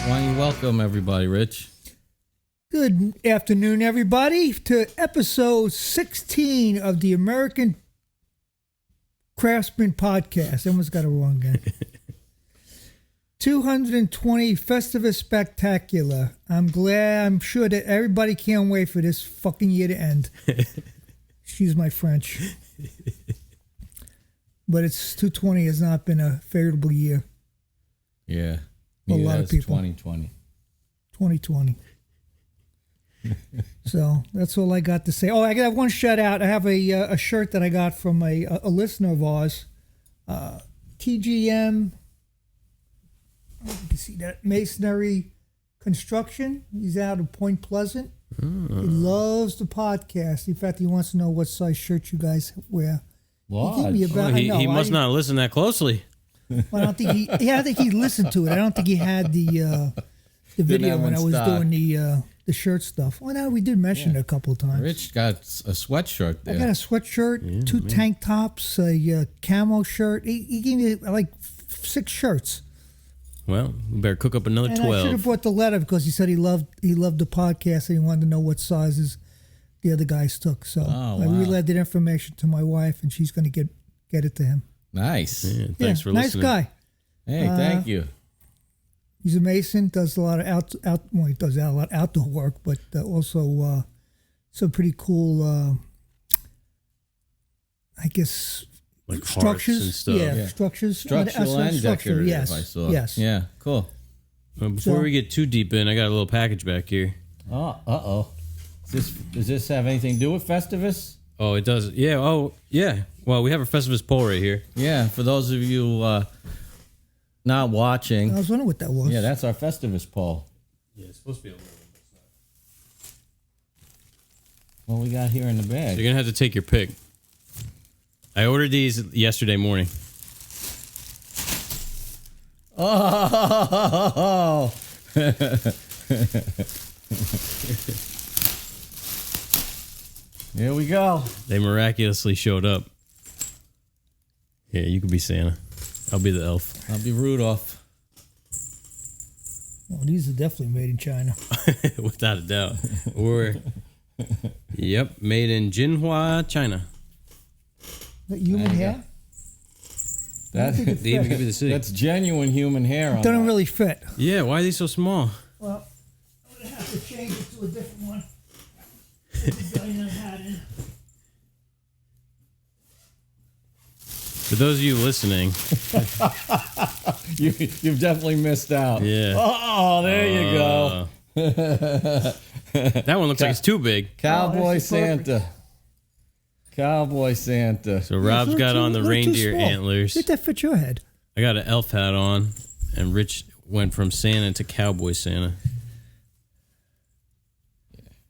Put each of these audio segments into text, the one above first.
Why don't you welcome everybody, Rich? Good afternoon, everybody, to episode 16 of the American Craftsman podcast. I almost got it wrong again. 220 Festivus Spectacular. I'm sure that everybody can't wait for this fucking year to end. Excuse my French. But 220 has not been a favorable year. Yeah. A lot of people. 2020. 2020. So that's all I got to say. Oh, I got one shout out. I have a shirt that I got from a listener of ours. TGM. You can see that Masonry Construction. He's out of Point Pleasant. He loves the podcast. In fact, he wants to know what size shirt you guys wear. What? He must not listen that closely. Well, I don't think he. Yeah, I think he listened to it. I don't think he had the video when I was doing the shirt stuff. Well, no, we did mention it a couple of times. Rich got a sweatshirt there. I got a sweatshirt, two tank tops, a camo shirt. He gave me like 6 shirts. Well, we better cook up another 12. I should have brought the letter because he said he loved the podcast and he wanted to know what sizes the other guys took. So I relayed that information to my wife, and she's going to get it to him. Nice. Yeah, thanks for listening. Nice guy. Hey, thank you. He's a mason. Does a lot of he does a lot of outdoor work, but also some pretty cool. I guess. Like structures and stuff. Yeah, structures. Structural and decorative, yes. I saw. Yes. Yeah, cool. Well, before we get too deep in, I got a little package back here. Oh, uh-oh. Does this have anything to do with Festivus? Oh, it does. Yeah. Oh, yeah. Well, we have a Festivus Poll right here. Yeah, for those of you not watching. I was wondering what that was. Yeah, that's our Festivus Poll. Yeah, it's supposed to be a little bit. What we got here in the bag? So you're going to have to take your pick. I ordered these yesterday morning. Oh! Here we go. They miraculously showed up. Yeah, you could be Santa. I'll be the elf. I'll be Rudolph. Oh, these are definitely made in China. Without a doubt. Or, yep, made in Jinhua, China. That human hair? They even give you the city. That's genuine human hair. It doesn't really fit. Yeah, why are these so small? Well, I'm going to have to change it to a different one. Design I had in. For those of you listening, You've definitely missed out. Yeah. Oh, there you go. That one looks like it's too big. Cowboy Santa. Cowboy Santa. So Rob's got on the reindeer small. antlers. Did that fit your head? I got an elf hat on, and Rich went from Santa to Cowboy Santa.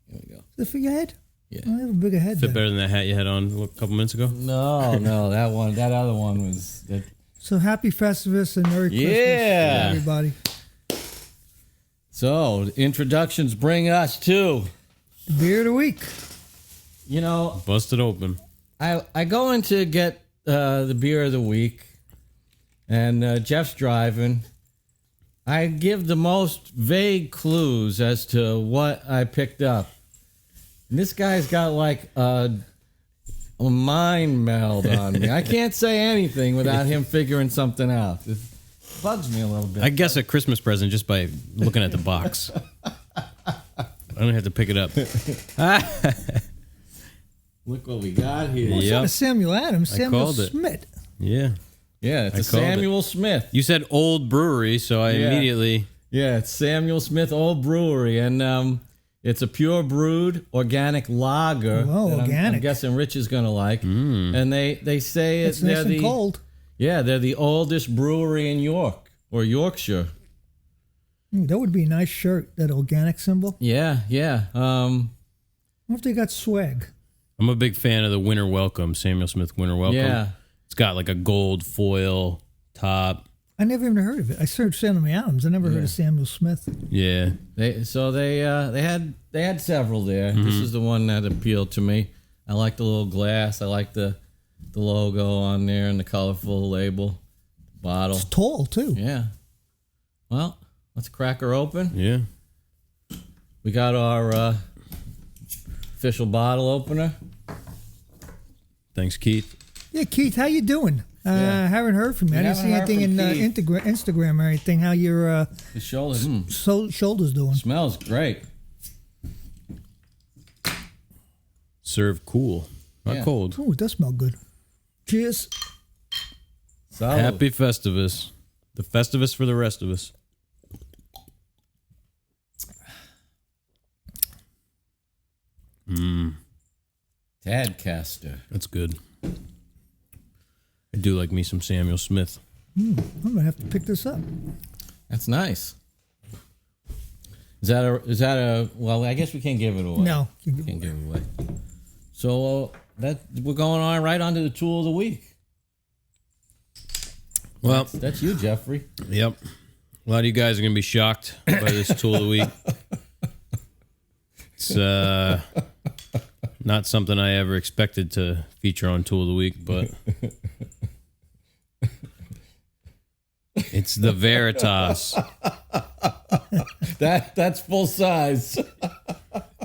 Here we go. Does it fit your head? Yeah. I have a bigger head. Fit better than that hat you had on a couple minutes ago. No, that other one was. So happy Festivus and Merry Christmas, everybody. So introductions bring us to The beer of the week. You know, Busted open. I go in to get the beer of the week, and Jeff's driving. I give the most vague clues as to what I picked up. And this guy's got like a mind meld on me. I can't say anything without him figuring something out. It bugs me a little bit. I guess a Christmas present just by looking at the box. I don't have to pick it up. Look what we got here. Well, it's not a Samuel Adams. Samuel called it. Smith. Yeah. Yeah, it's a Samuel Smith. You said old brewery, so I immediately... Yeah, it's Samuel Smith Old Brewery, and it's a Purebrewed organic lager. Oh, that organic. I'm guessing Rich is going to like. And they say It's nice and cold. Yeah, they're the oldest brewery in York, or Yorkshire. That would be a nice shirt, that organic symbol. Yeah. I wonder if they got swag. I'm a big fan of the Winter Welcome, Samuel Smith Winter Welcome. Yeah. It's got like a gold foil top. I never even heard of it. I searched Samuel Adams. I never heard of Samuel Smith. Yeah. They had several there. This is the one that appealed to me. I like the little glass. I like the logo on there and the colorful label bottle. It's tall, too. Yeah. Well, let's crack her open. Yeah. We got our official bottle opener. Thanks, Keith. Yeah, Keith, how you doing? Yeah. Haven't heard from you. I didn't see anything in Instagram or anything. How your The shoulders. shoulders doing? Smells great. Serve cool. Not Yeah. cold. Oh, it does smell good. Cheers. Solid. Happy Festivus. The Festivus for the rest of us. Tadcaster. That's good. I do like me some Samuel Smith. I'm gonna have to pick this up. That's nice. Is that a? Well, I guess we can't give it away. No, Can't give it away. So that we're going on right onto the tool of the week. Well, That's you, Jeffrey. yep. A lot of you guys are going to be shocked by this tool of the week. It's not something I ever expected to feature on Tool of the Week, but it's the Veritas. That's full size.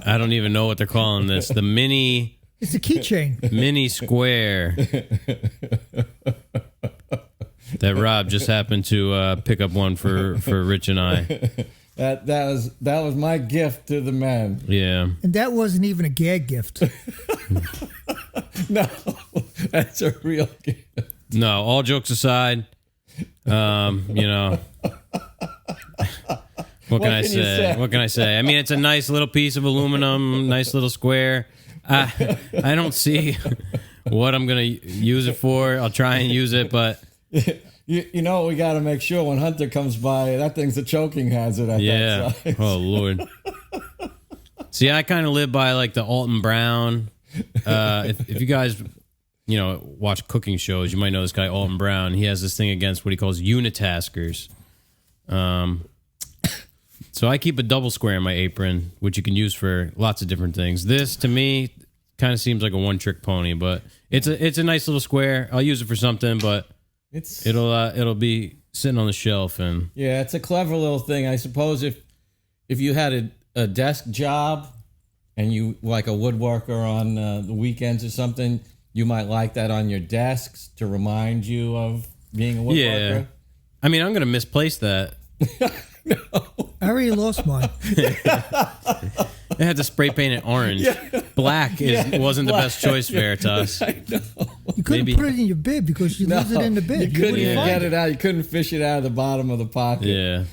I don't even know what they're calling this. The mini it's a keychain. square that Rob just happened to pick up one for Rich and I. That was my gift to the men. Yeah. And that wasn't even a gag gift. No, that's a real gift. No, all jokes aside, you know, what can I say? What can I say? I mean, it's a nice little piece of aluminum, nice little square. I don't see what I'm going to use it for. I'll try and use it, but You know what we got to make sure when Hunter comes by, that thing's a choking hazard at yeah. that size. Oh, Lord. See, I kind of live by like the Alton Brown. If you guys, you know, watch cooking shows, you might know this guy, Alton Brown. He has this thing against what he calls unitaskers. So I keep a double square in my apron, which you can use for lots of different things. This, to me, kind of seems like a one-trick pony, but it's a nice little square. I'll use it for something, but it'll be sitting on the shelf. And yeah, it's a clever little thing. I suppose if you had a desk job and you like a woodworker on the weekends or something, you might like that on your desks to remind you of being a woodworker. yeah, I mean, I'm gonna misplace that. No. I already lost mine. I had to spray paint it orange. Black wasn't the best choice, Veritas. I know. You couldn't Maybe. put it in your bib because you lose it in the bib. You couldn't wouldn't find get it out. You couldn't fish it out of the bottom of the pocket. Yeah.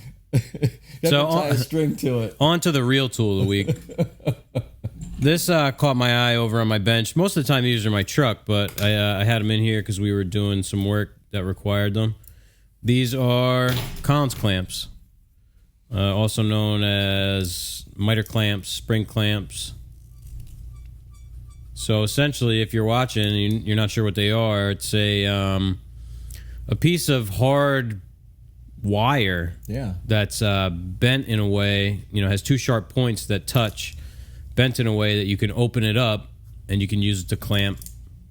You So, have to tie a string to it. On to the real tool of the week. This caught my eye over on my bench. Most of the time, these are my truck, but I had them in here because we were doing some work that required them. These are Collins clamps, also known as miter clamps, spring clamps. So essentially, if you're watching and you're not sure what they are, it's a piece of hard wire that's bent in a way, you know, has two sharp points that touch, bent in a way that you can open it up and you can use it to clamp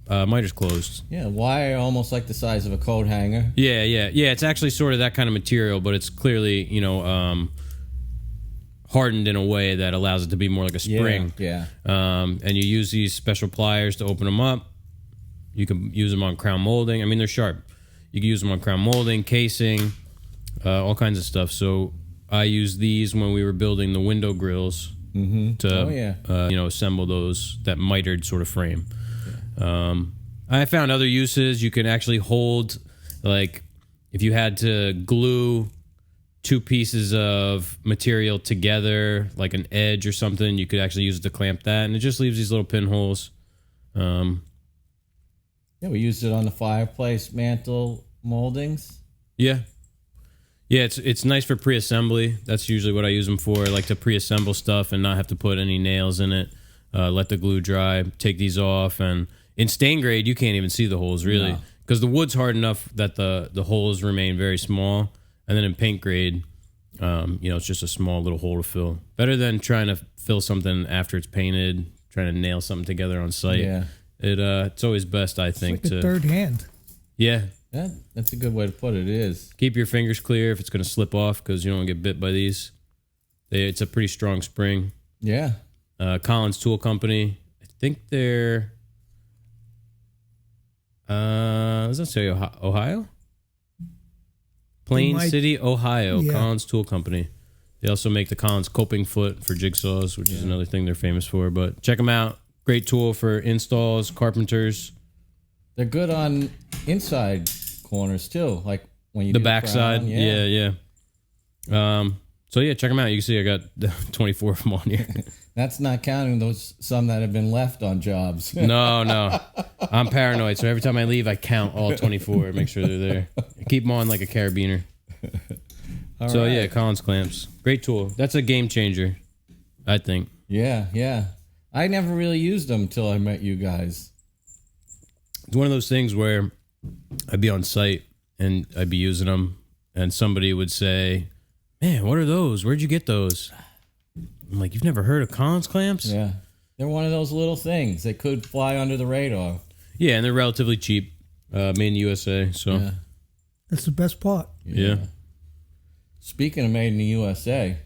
miters closed. Yeah, wire almost like the size of a coat hanger. Yeah. It's actually sort of that kind of material, but it's clearly, you know, hardened in a way that allows it to be more like a spring. Yeah. And you use these special pliers to open them up. You can use them on crown molding. I mean, they're sharp. You can use them on crown molding, casing, all kinds of stuff. So I used these when we were building the window grills to, you know, assemble those, that mitered sort of frame. I found other uses. You can actually hold, like, if you had to glue two pieces of material together, like an edge or something, you could actually use it to clamp that, and it just leaves these little pinholes. Yeah, we used it on the fireplace mantle moldings. Yeah, it's nice for pre-assembly. That's usually what I use them for. I like to pre-assemble stuff and not have to put any nails in it. Let the glue dry, take these off, and in stain grade, you can't even see the holes, really, because the wood's hard enough that the holes remain very small. And then in paint grade, you know, it's just a small little hole to fill. Better than trying to fill something after it's painted, trying to nail something together on site. Yeah. It's always best, I think. It's like a third hand. Yeah. That's a good way to put it. It is. Keep your fingers clear if it's going to slip off because you don't want to get bit by these. It's a pretty strong spring. Yeah. Collins Tool Company. I think they're... does that say Ohio? Plain City, Ohio. Yeah. Collins Tool Company. They also make the Collins coping foot for jigsaws, which is another thing they're famous for. But check them out. Great tool for installs, carpenters. They're good on inside corners too, like when you the do backside. crown. Yeah. So yeah, check them out. You can see I got 24 of them on here. That's not counting those some that have been left on jobs. No. I'm paranoid, so every time I leave, I count all 24, make sure they're there. I keep them on like a carabiner. So right. Yeah, Collins clamps, great tool. That's a game changer, I think. Yeah. I never really used them until I met you guys. It's one of those things where I'd be on site and I'd be using them, and somebody would say, "Man, what are those? Where'd you get those?" I'm like, "You've never heard of Collins clamps?" Yeah. They're one of those little things. They could fly under the radar. Yeah, and they're relatively cheap, made in the USA. So yeah. That's the best part. Yeah. Speaking of made in the USA,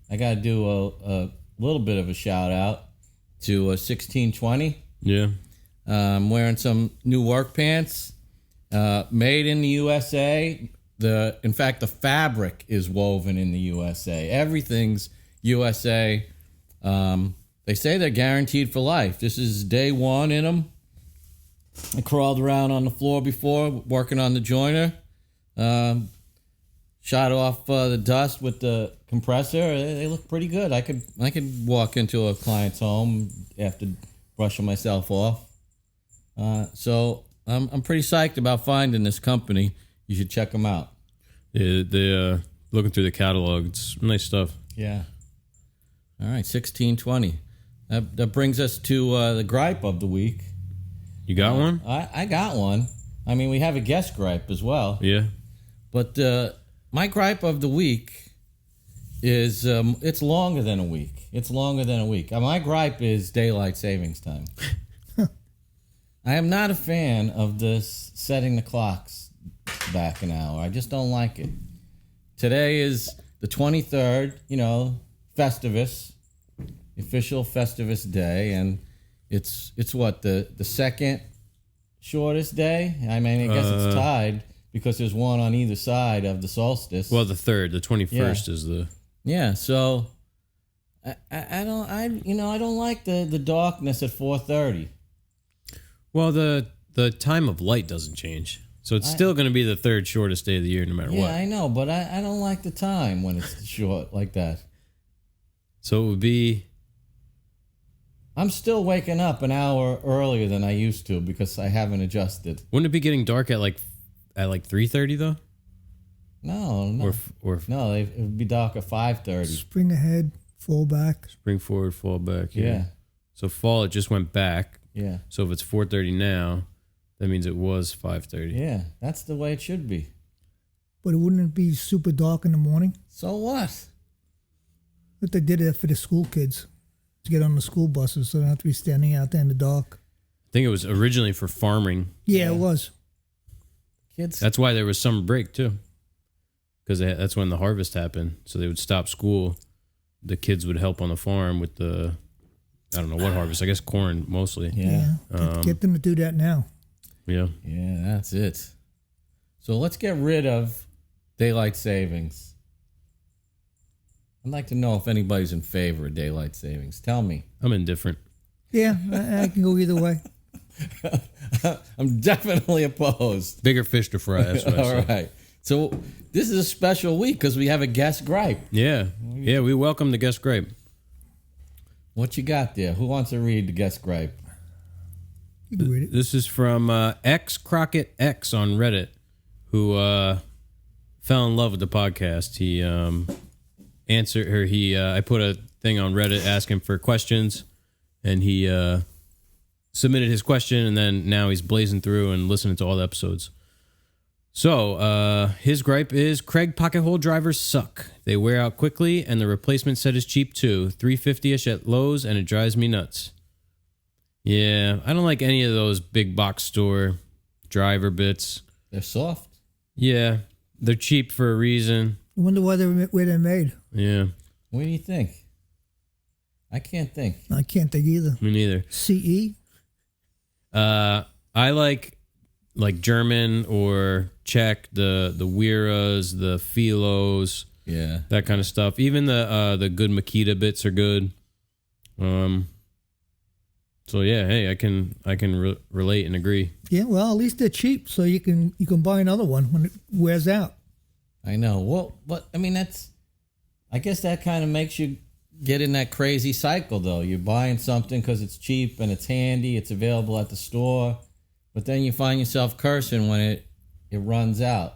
I got to do a little bit of a shout out to 1620. Yeah. I'm wearing some new work pants, made in the USA. In fact, the fabric is woven in the USA. Everything's USA. They say they're guaranteed for life. This is day one in them. I crawled around on the floor before, working on the joiner. Shot off the dust with the compressor. They look pretty good. I could walk into a client's home after brushing myself off. So I'm pretty psyched about finding this company. You should check them out. Yeah, they looking through the catalog. It's nice stuff. Yeah. All right, 1620. That brings us to the gripe of the week. You got one? I got one. I mean, we have a guest gripe as well. Yeah. But my gripe of the week is it's longer than a week. My gripe is daylight savings time. I am not a fan of this setting the clocks back an hour. I just don't like it. Today is the 23rd, Festivus, official Festivus day, and it's what, the second shortest day? I mean, I guess it's tied because there's one on either side of the solstice. Well, the 21st is the... Yeah, so I don't like the darkness at 4:30. Well, the time of light doesn't change. So it's still going to be the third shortest day of the year no matter what. Yeah, I know, but I don't like the time when it's short like that. So it would be... I'm still waking up an hour earlier than I used to because I haven't adjusted. Wouldn't it be getting dark at like 3:30 though? No. No, it would be dark at 5:30. Spring ahead, fall back. Spring forward, fall back. Yeah. So fall, it just went back. Yeah. So if it's 4:30 now, that means it was 5:30. Yeah, that's the way it should be. But wouldn't it be super dark in the morning? So what? But they did it for the school kids to get on the school buses, so they don't have to be standing out there in the dark. I think it was originally for farming. Yeah, it was. Kids. That's why there was summer break too, because that's when the harvest happened. So they would stop school. The kids would help on the farm with the, I don't know what harvest. I guess corn mostly. Yeah. Get them to do that now. Yeah. Yeah, that's it. So let's get rid of daylight savings. I'd like to know if anybody's in favor of daylight savings. Tell me. I'm indifferent. Yeah, I can go either way. I'm definitely opposed. Bigger fish to fry. That's what I say. All right. So this is a special week because we have a guest gripe. Yeah. Yeah, we welcome the guest gripe. What you got there? Who wants to read the guest gripe? You can read it. This is from X Crockett X on Reddit, who fell in love with the podcast. He answered her. I put a thing on Reddit asking for questions, and he submitted his question, and then now he's blazing through and listening to all the episodes. So his gripe is Craig pocket hole drivers suck. They wear out quickly, and the replacement set is cheap too, $350-ish at Lowe's, and it drives me nuts. Yeah, I don't like any of those big box store driver bits. They're soft. Yeah, they're cheap for a reason. I wonder where they're made. Yeah, What do you think? I can't think. I can't think either. me neither. CE? I like German or Czech, the Wiras, the Filos, Yeah. that kind of stuff. Even the good Makita bits are good. So yeah, hey, I can relate and agree. Yeah, well, at least they're cheap, so you can buy another one when it wears out. I know. Well, but I mean, I guess that kind of makes you get in that crazy cycle, though. You're buying something because it's cheap and it's handy, it's available at the store, but then you find yourself cursing when it runs out.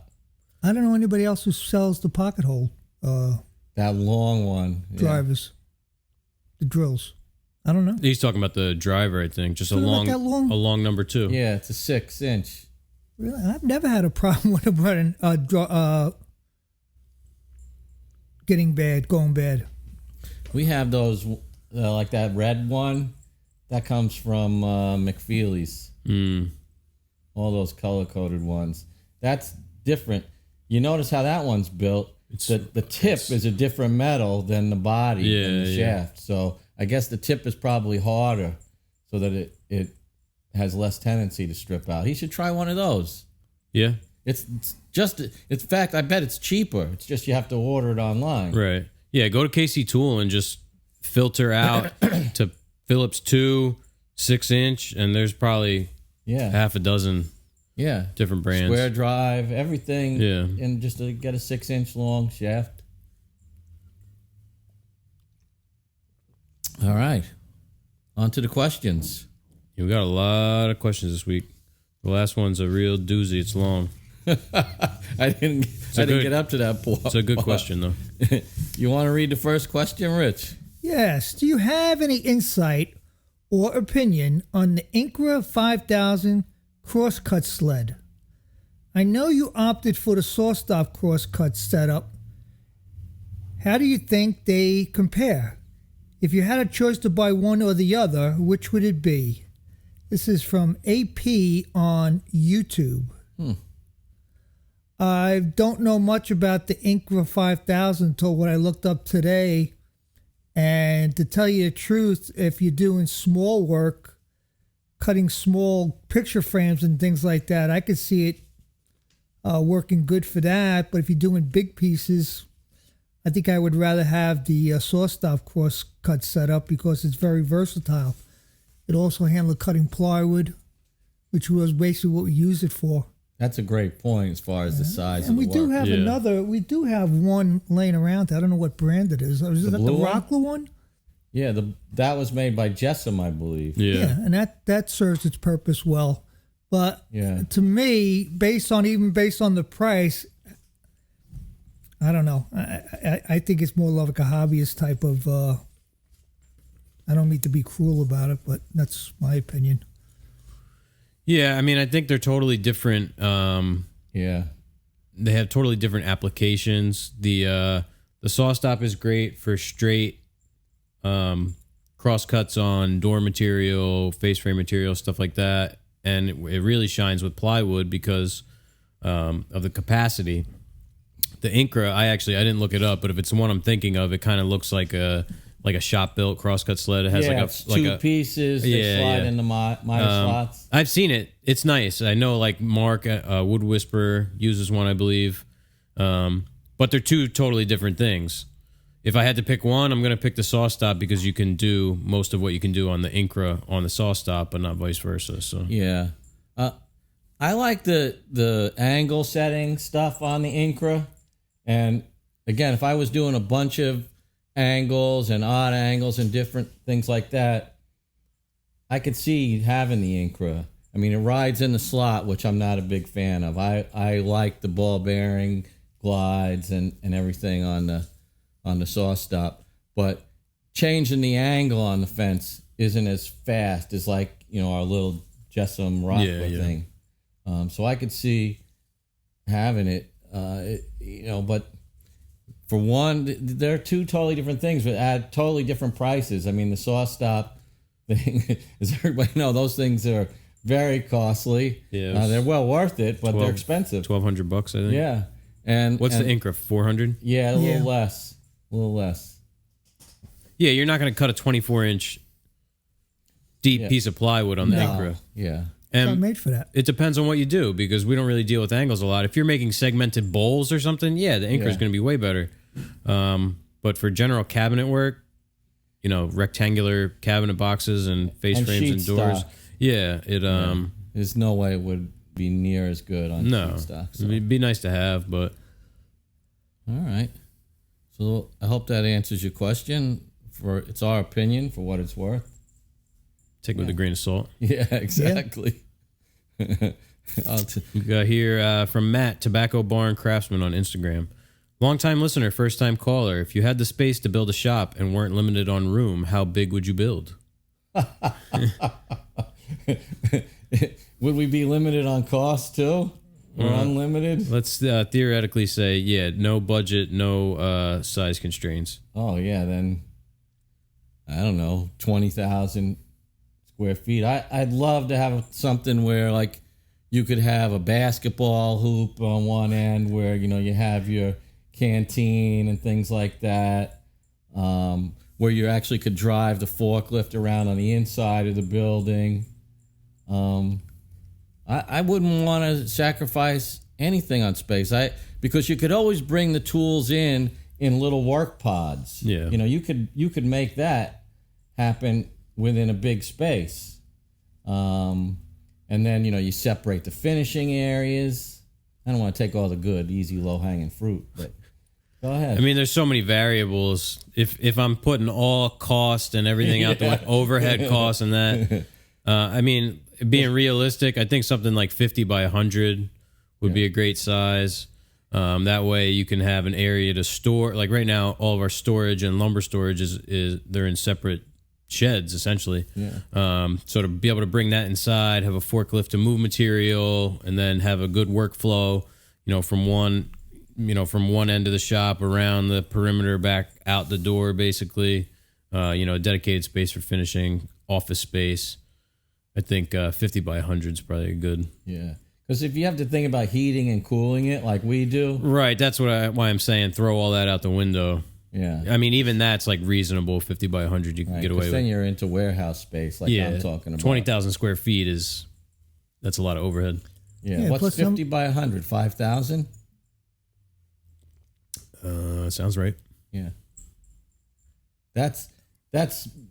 I don't know anybody else who sells the pocket hole That long one. Yeah. drivers, the drills. I don't know. He's talking about the driver, I think, just a Something long, like that long? a long number 2. Yeah, it's a 6-inch. Really, I've never had a problem with it going bad. We have those, like that red one, that comes from McFeely's. All those color-coded ones. That's different. You notice how that one's built. The tip is a different metal than the body and the shaft. So I guess the tip is probably harder so that it has less tendency to strip out. He should try one of those. Yeah. It's in fact, I bet it's cheaper. It's just you have to order it online. Right. Yeah, go to KC Tool and just filter out to Phillips 2, 6-inch, and there's probably half a dozen different brands. Square drive, everything. Yeah. And just to get a 6-inch long shaft. All right. On to the questions. We got a lot of questions this week. The last one's a real doozy. It's long. I didn't get up to that point. It's a good question, though. You want to read the first question, Rich? Yes. Do you have any insight or opinion on the Incra 5000 crosscut sled? I know you opted for the SawStop crosscut setup. How do you think they compare? If you had a choice to buy one or the other, which would it be? This is from AP on YouTube. I don't know much about the Incra 5000 until what I looked up today. And to tell you the truth, if you're doing small work, cutting small picture frames and things like that, I could see it working good for that. But if you're doing big pieces, I think I would rather have the SawStop crosscut setup because it's very versatile. It also handled cutting plywood, which was basically what we use it for. That's a great point as far as the size And of we the work. we do have one laying around. I don't know what brand it is. Is that the blue one? Rockler one? Yeah, that was made by Jessam, I believe. Yeah. And that serves its purpose well. But Yeah. to me, based on the price, I don't know. I think it's more like a hobbyist type of. I don't mean to be cruel about it, but that's my opinion. Yeah, I mean, I think they're totally different. Yeah. They have totally different applications. The SawStop is great for straight cross cuts on door material, face frame material, stuff like that. And it really shines with plywood because of the capacity. The Incra, I didn't look it up, but if it's the one I'm thinking of, it kind of looks like a shop built crosscut sled. It has it's two pieces. They slide in the miter slots. I've seen it. It's nice. I know like Mark Wood Whisperer uses one, I believe. But they're two totally different things. If I had to pick one, I'm going to pick the SawStop because you can do most of what you can do on the Incra on the SawStop, but not vice versa. So Yeah. I like the angle setting stuff on the Incra. And again, if I was doing a bunch of angles and odd angles and different things like that, I could see having the Incra. I mean, it rides in the slot, which I'm not a big fan of. I like the ball bearing glides and everything on the SawStop, but changing the angle on the fence isn't as fast as like, our little Jessam Rockler thing. So I could see having it, but for one, they're two totally different things, but at totally different prices. I mean, the SawStop thing, as everybody knows, those things are very costly. Yeah, they're well worth it, but they're expensive. $1,200, I think. Yeah. And what's the Incra? 400? Yeah, a little less. A little less. Yeah, you're not going to cut a 24-inch deep piece of plywood on the Incra. Yeah. It's not made for that. It depends on what you do, because we don't really deal with angles a lot. If you're making segmented bowls or something, the Incra is going to be way better. But for general cabinet work, rectangular cabinet boxes and face frames and doors. Stock. Yeah, there's no way it would be near as good on sheet stock. So. It'd be nice to have, but all right. So I hope that answers your question. It's our opinion for what it's worth. Take it with a grain of salt. Yeah, exactly. We got here from Matt, Tobacco Barn Craftsman on Instagram. Long-time listener, first-time caller. If you had the space to build a shop and weren't limited on room, how big would you build? Would we be limited on cost too? Or unlimited? Let's theoretically say, no budget, no size constraints. Oh, yeah, then, I don't know, 20,000 square feet. I'd love to have something where, like, you could have a basketball hoop on one end where, you have your canteen and things like that, where you actually could drive the forklift around on the inside of the building. I wouldn't want to sacrifice anything on space. Because you could always bring the tools in little work pods. Yeah. You could make that happen within a big space. And then, you separate the finishing areas. I don't want to take all the good, easy, low-hanging fruit, but go ahead. I mean, there's so many variables. If I'm putting all cost and everything out the way, overhead costs and that, I mean, being realistic, I think something like 50 by 100 would be a great size. That way you can have an area to store. Like right now, all of our storage and lumber storage is they're in separate sheds essentially. Yeah. So to be able to bring that inside, have a forklift to move material, and then have a good workflow, from one end of the shop around the perimeter back out the door, basically, a dedicated space for finishing, office space. I think 50 by 100 is probably a good. Yeah. Because if you have to think about heating and cooling it like we do. Right. That's why I'm saying throw all that out the window. Yeah. I mean, even that's like reasonable. 50 by 100 you can get away with. Then you're into warehouse space like I'm talking about. 20,000 square feet that's a lot of overhead. Yeah. What's 50 by 100? 5,000? Sounds right. Yeah. That's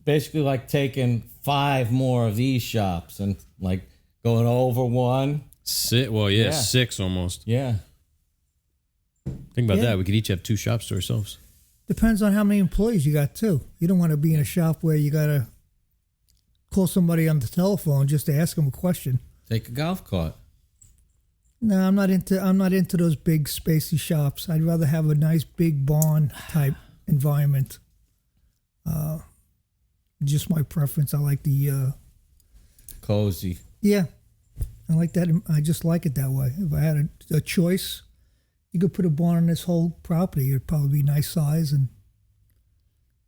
basically like taking 5 more of these shops and like going over one. 6 almost. Yeah. Think about that. We could each have 2 shops to ourselves. Depends on how many employees you got too. You don't want to be in a shop where you got to call somebody on the telephone just to ask them a question. Take a golf cart. No, I'm not into those big spacey shops. I'd rather have a nice big barn type environment. Just my preference. I like the cozy. Yeah, I like that. I just like it that way. If I had a choice, you could put a barn on this whole property. It'd probably be nice size and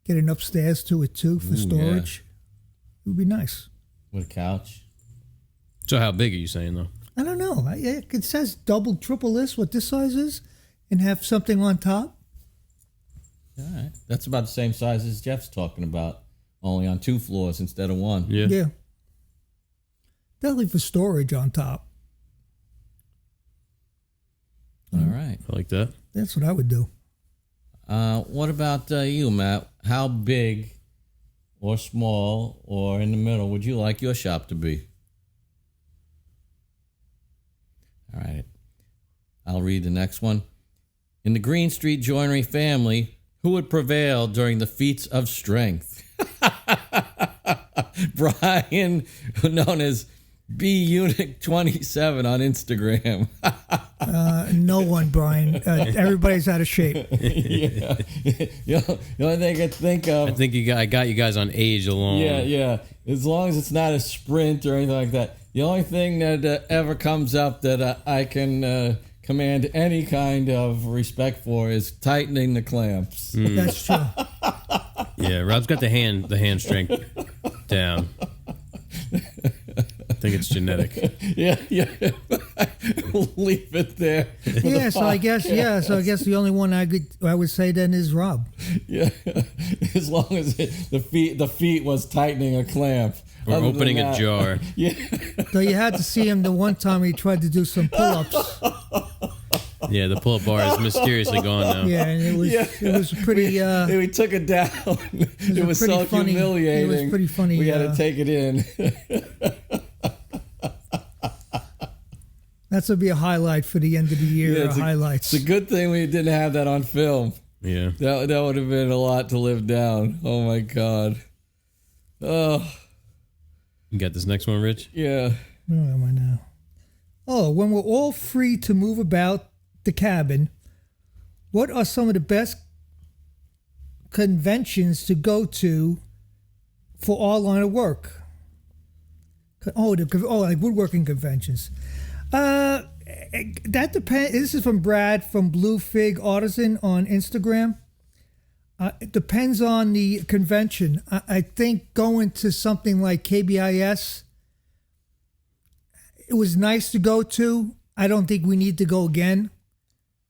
get an upstairs to it too for storage. Yeah. It would be nice. With a couch. So how big are you saying though? I don't know. It says double, triple this, what this size is, and have something on top. All right. That's about the same size as Jeff's talking about, only on 2 floors instead of 1. Yeah. Definitely for storage on top. All right. I like that. That's what I would do. What about you, Matt? How big or small or in the middle would you like your shop to be? All right. I'll read the next one. In the Greene Street Joinery family, who would prevail during the feats of strength? Brian, known as BUnic27 on Instagram. No one, Brian. Everybody's out of shape. Yeah. The only thing I could think of. I think I got you guys on age alone. Yeah. As long as it's not a sprint or anything like that. The only thing that ever comes up that I can command any kind of respect for is tightening the clamps. That's true. Yeah, Rob's got the hand strength down. I think it's genetic. Yeah. We'll leave it there. Yeah, so I guess the only one I would say then is Rob. Yeah, as long as the feet was tightening a clamp Or Other opening than a that- jar. Yeah, So you had to see him the one time he tried to do some pull-ups. Yeah, the pull-up bar is mysteriously gone now. Yeah, and it was pretty. we took it down. It was pretty so funny- humiliating. it was pretty funny, We had to take it in. That's gonna be a highlight for the end of the year. Yeah, Highlights. It's a good thing we didn't have that on film. Yeah. That would have been a lot to live down. Oh my god. Oh You got this next one, Rich? yeah. Where am I now? Oh, when we're all free to move about the cabin, what are some of the best conventions to go to for our line of work? Like woodworking conventions. That depends. This is from Brad from Blue Fig Artisan on Instagram. It depends on the convention. I think going to something like KBIS, it was nice to go to. I don't think we need to go again.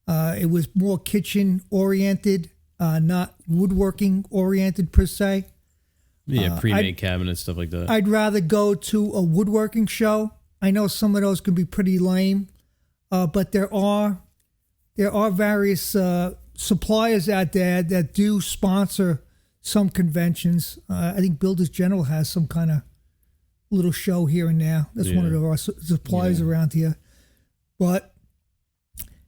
It was more kitchen oriented, not woodworking oriented per se. Yeah, pre-made cabinets, stuff like that. I'd rather go to a woodworking show. I know some of those can be pretty lame, but there are various suppliers out there that do sponsor some conventions. I think Builders General has some kind of little show here and there. That's one of our suppliers around here. But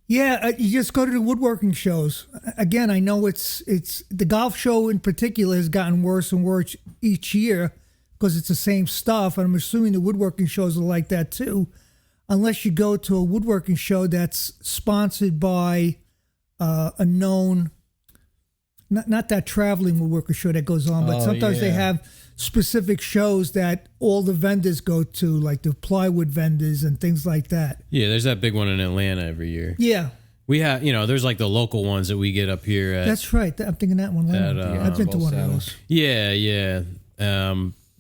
yeah, you just go to the woodworking shows. Again, I know it's the golf show in particular has gotten worse and worse each year because it's the same stuff. And I'm assuming the woodworking shows are like that too, unless you go to a woodworking show that's sponsored by a known, not that traveling woodworker show that goes on, but sometimes they have specific shows that all the vendors go to, like the plywood vendors and things like that. Yeah, there's that big one in Atlanta every year. Yeah. We have, there's like the local ones that we get up here at. That's right. I'm thinking that one. I've been to one of those. Yeah.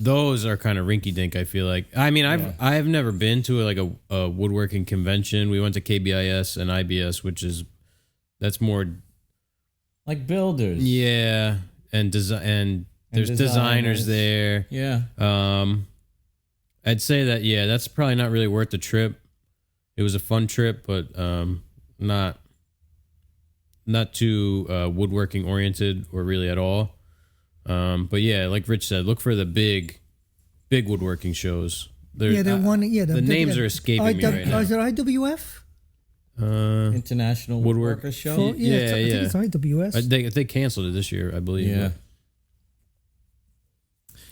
Those are kind of rinky dink, I feel like. I mean, I've never been to like a woodworking convention. We went to KBIS and IBS, that's more Like builders. yeah, and there's designers there. Yeah. I'd say that that's probably not really worth the trip. It was a fun trip, but not too woodworking oriented or really at all. But yeah, like Rich said, look for the big woodworking shows. The names are escaping me right now. Is it IWF? International Woodworker Show. I think it's IWS. They canceled it this year, I believe. Yeah.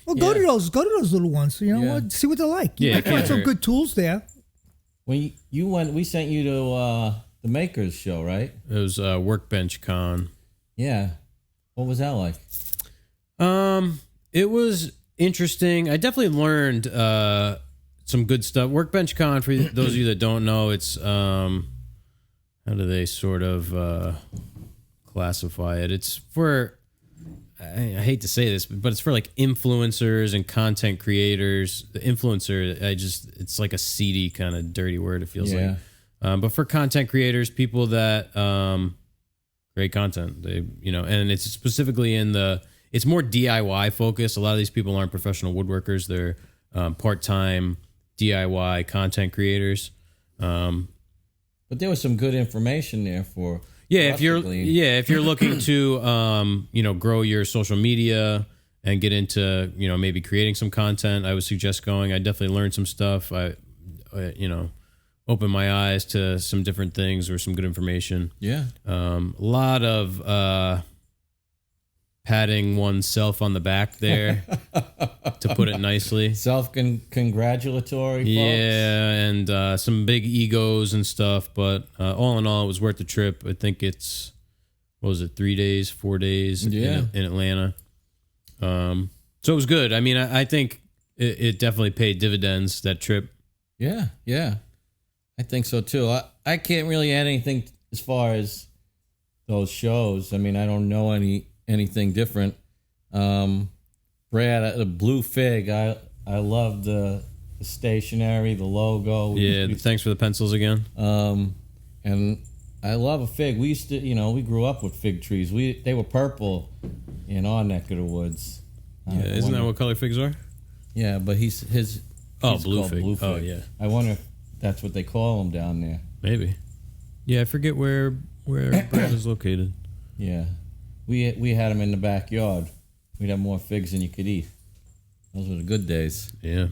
Well, go to those little ones. You know what? See what they're like. You might find some good tools there. When you went, we sent you to the Makers Show, right? It was Workbench Con. Yeah. What was that like? It was interesting. I definitely learned some good stuff. Workbench Con, for those of you that don't know, it's how do they sort of classify it? It's for, I hate to say this, but it's for like influencers and content creators. The influencer, it's like a seedy kind of dirty word, it feels like. But for content creators, people that create content, and it's specifically it's more DIY focused. A lot of these people aren't professional woodworkers. They're part-time DIY content creators. But there was some good information there for if you're looking to grow your social media and get into maybe creating some content, I would suggest going. I definitely learned some stuff. I opened my eyes to some different things or some good information. Yeah. A lot of patting oneself on the back there, to put it nicely. Self-congratulatory, folks. Yeah, and some big egos and stuff. But all in all, it was worth the trip. I think it's, 3 days, 4 days in Atlanta. So it was good. I mean, I think it definitely paid dividends, that trip. Yeah. I think so, too. I can't really add anything as far as those shows. I mean, I don't know anything different. Brad, the Blue Fig, I love the the stationery, the logo. Yeah, thanks for the pencils again. And I love a fig. We used to, we grew up with fig trees. They were purple in our neck of the woods. Yeah, isn't that what color figs are? Yeah, but he's blue called fig. Blue fig. Oh, yeah. I wonder if that's what they call them down there. Maybe. Yeah, I forget where Brad is located. Yeah, we had them in the backyard. We'd have more figs than you could eat. Those were the good days. Yeah.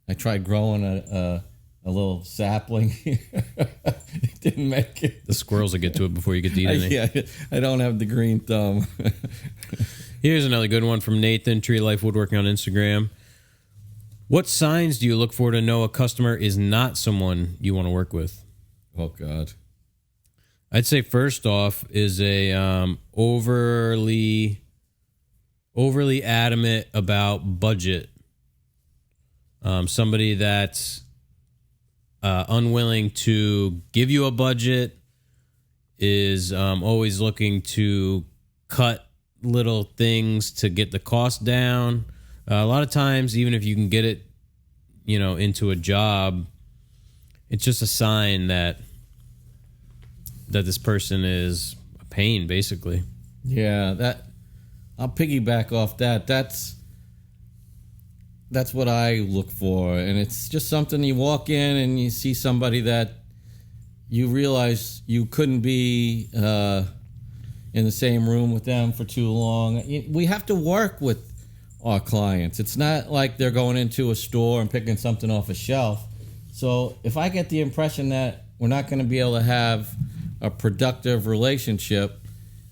I tried growing a little sapling. It didn't make it. The squirrels will get to it before you get to eat anything. Yeah, I don't have the green thumb. Here's another good one from Nathan, Tree Life Woodworking on Instagram. What signs do you look for to know a customer is not someone you want to work with? Oh, God. I'd say first off is a overly adamant about budget. Somebody that's unwilling to give you a budget, is always looking to cut little things to get the cost down. A lot of times, even if you can get it, into a job, it's just a sign that this person is a pain, basically. Yeah, I'll piggyback off that. That's what I look for, and it's just something you walk in and you see somebody that you realize you couldn't be in the same room with them for too long. We have to work with our clients. It's not like they're going into a store and picking something off a shelf. So if I get the impression that we're not going to be able to have a productive relationship,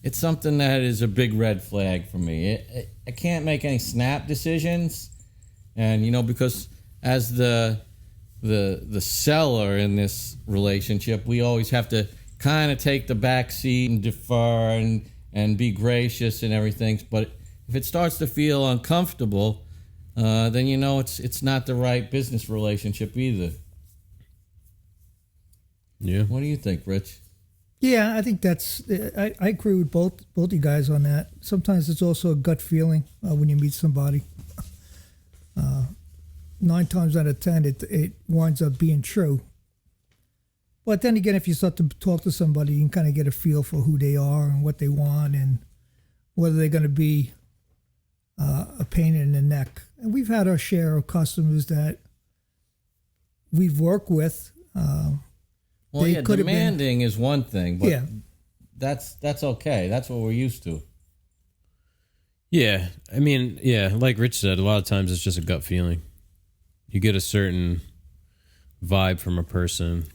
it's something that is a big red flag for me. I can't make any snap decisions, and because as the seller in this relationship, we always have to kind of take the back seat and defer and be gracious and everything. But if it starts to feel uncomfortable, then it's not the right business relationship either. Yeah. What do you think, Rich? Yeah, I think I agree with both you guys on that. Sometimes it's also a gut feeling when you meet somebody. 9 times out of 10, it winds up being true. But then again, if you start to talk to somebody, you can kind of get a feel for who they are and what they want and whether they're going to be a pain in the neck. And we've had our share of customers that we've worked with. Well, yeah, demanding is one thing, but that's okay. That's what we're used to. Yeah, I mean, like Rich said, a lot of times it's just a gut feeling. You get a certain vibe from a person.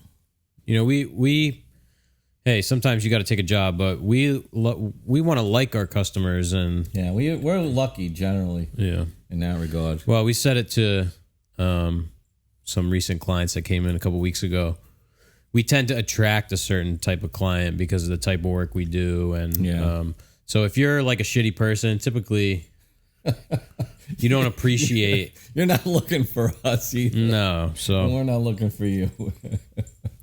Hey, sometimes you got to take a job, but we want to like our customers, and we're lucky generally. Yeah, in that regard. Well, we said it to some recent clients that came in a couple weeks ago. We tend to attract a certain type of client because of the type of work we do, and so if you're like a shitty person, typically you don't appreciate. You're not looking for us either. No, so we're not looking for you.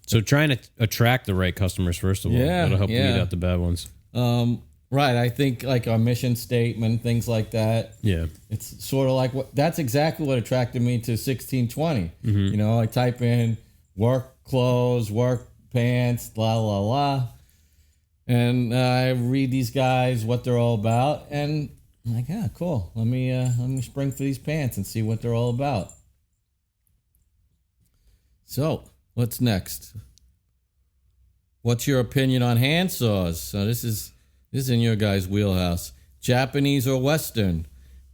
So trying to attract the right customers, first of all, that'll help weed out the bad ones. Right. I think like our mission statement, things like that. Yeah. It's sort of like that's exactly what attracted me to 1620. Mm-hmm. I type in work clothes, work pants, la, la, la. And I read these guys, what they're all about. And I'm like, yeah, cool. Let me spring for these pants and see what they're all about. So, what's next? What's your opinion on hand saws? So this is in your guys' wheelhouse. Japanese or Western?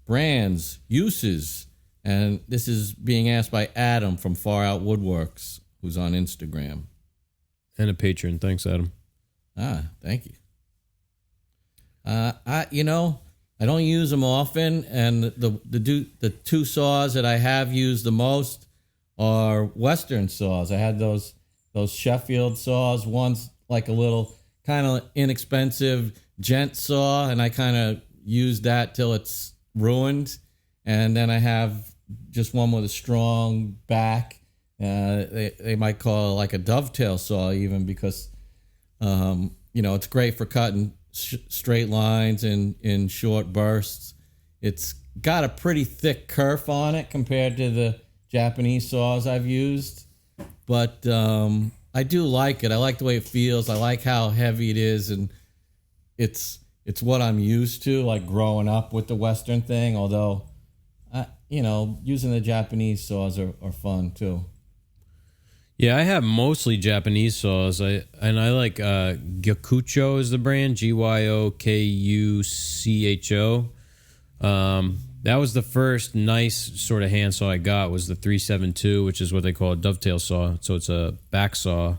Brands, uses. And this is being asked by Adam from Far Out Woodworks, who's on Instagram. And a patron. Thanks, Adam. Thank you. I don't use them often, and the two saws that I have used the most are Western saws. I had those Sheffield saws. One's like a little kind of inexpensive gent saw, and I kind of used that till it's ruined. And then I have just one with a strong back. They might call it like a dovetail saw even because, it's great for cutting straight lines in short bursts. It's got a pretty thick kerf on it compared to the Japanese saws I've used, but I do like it. I like the way it feels. I like how heavy it is, and it's what I'm used to, like growing up with the Western thing. Although, using the Japanese saws are fun too. Yeah, I have mostly Japanese saws. I like Gyokucho is the brand, Gyokucho. That was the first nice sort of hand saw I got, was the 372, which is what they call a dovetail saw. So it's a back saw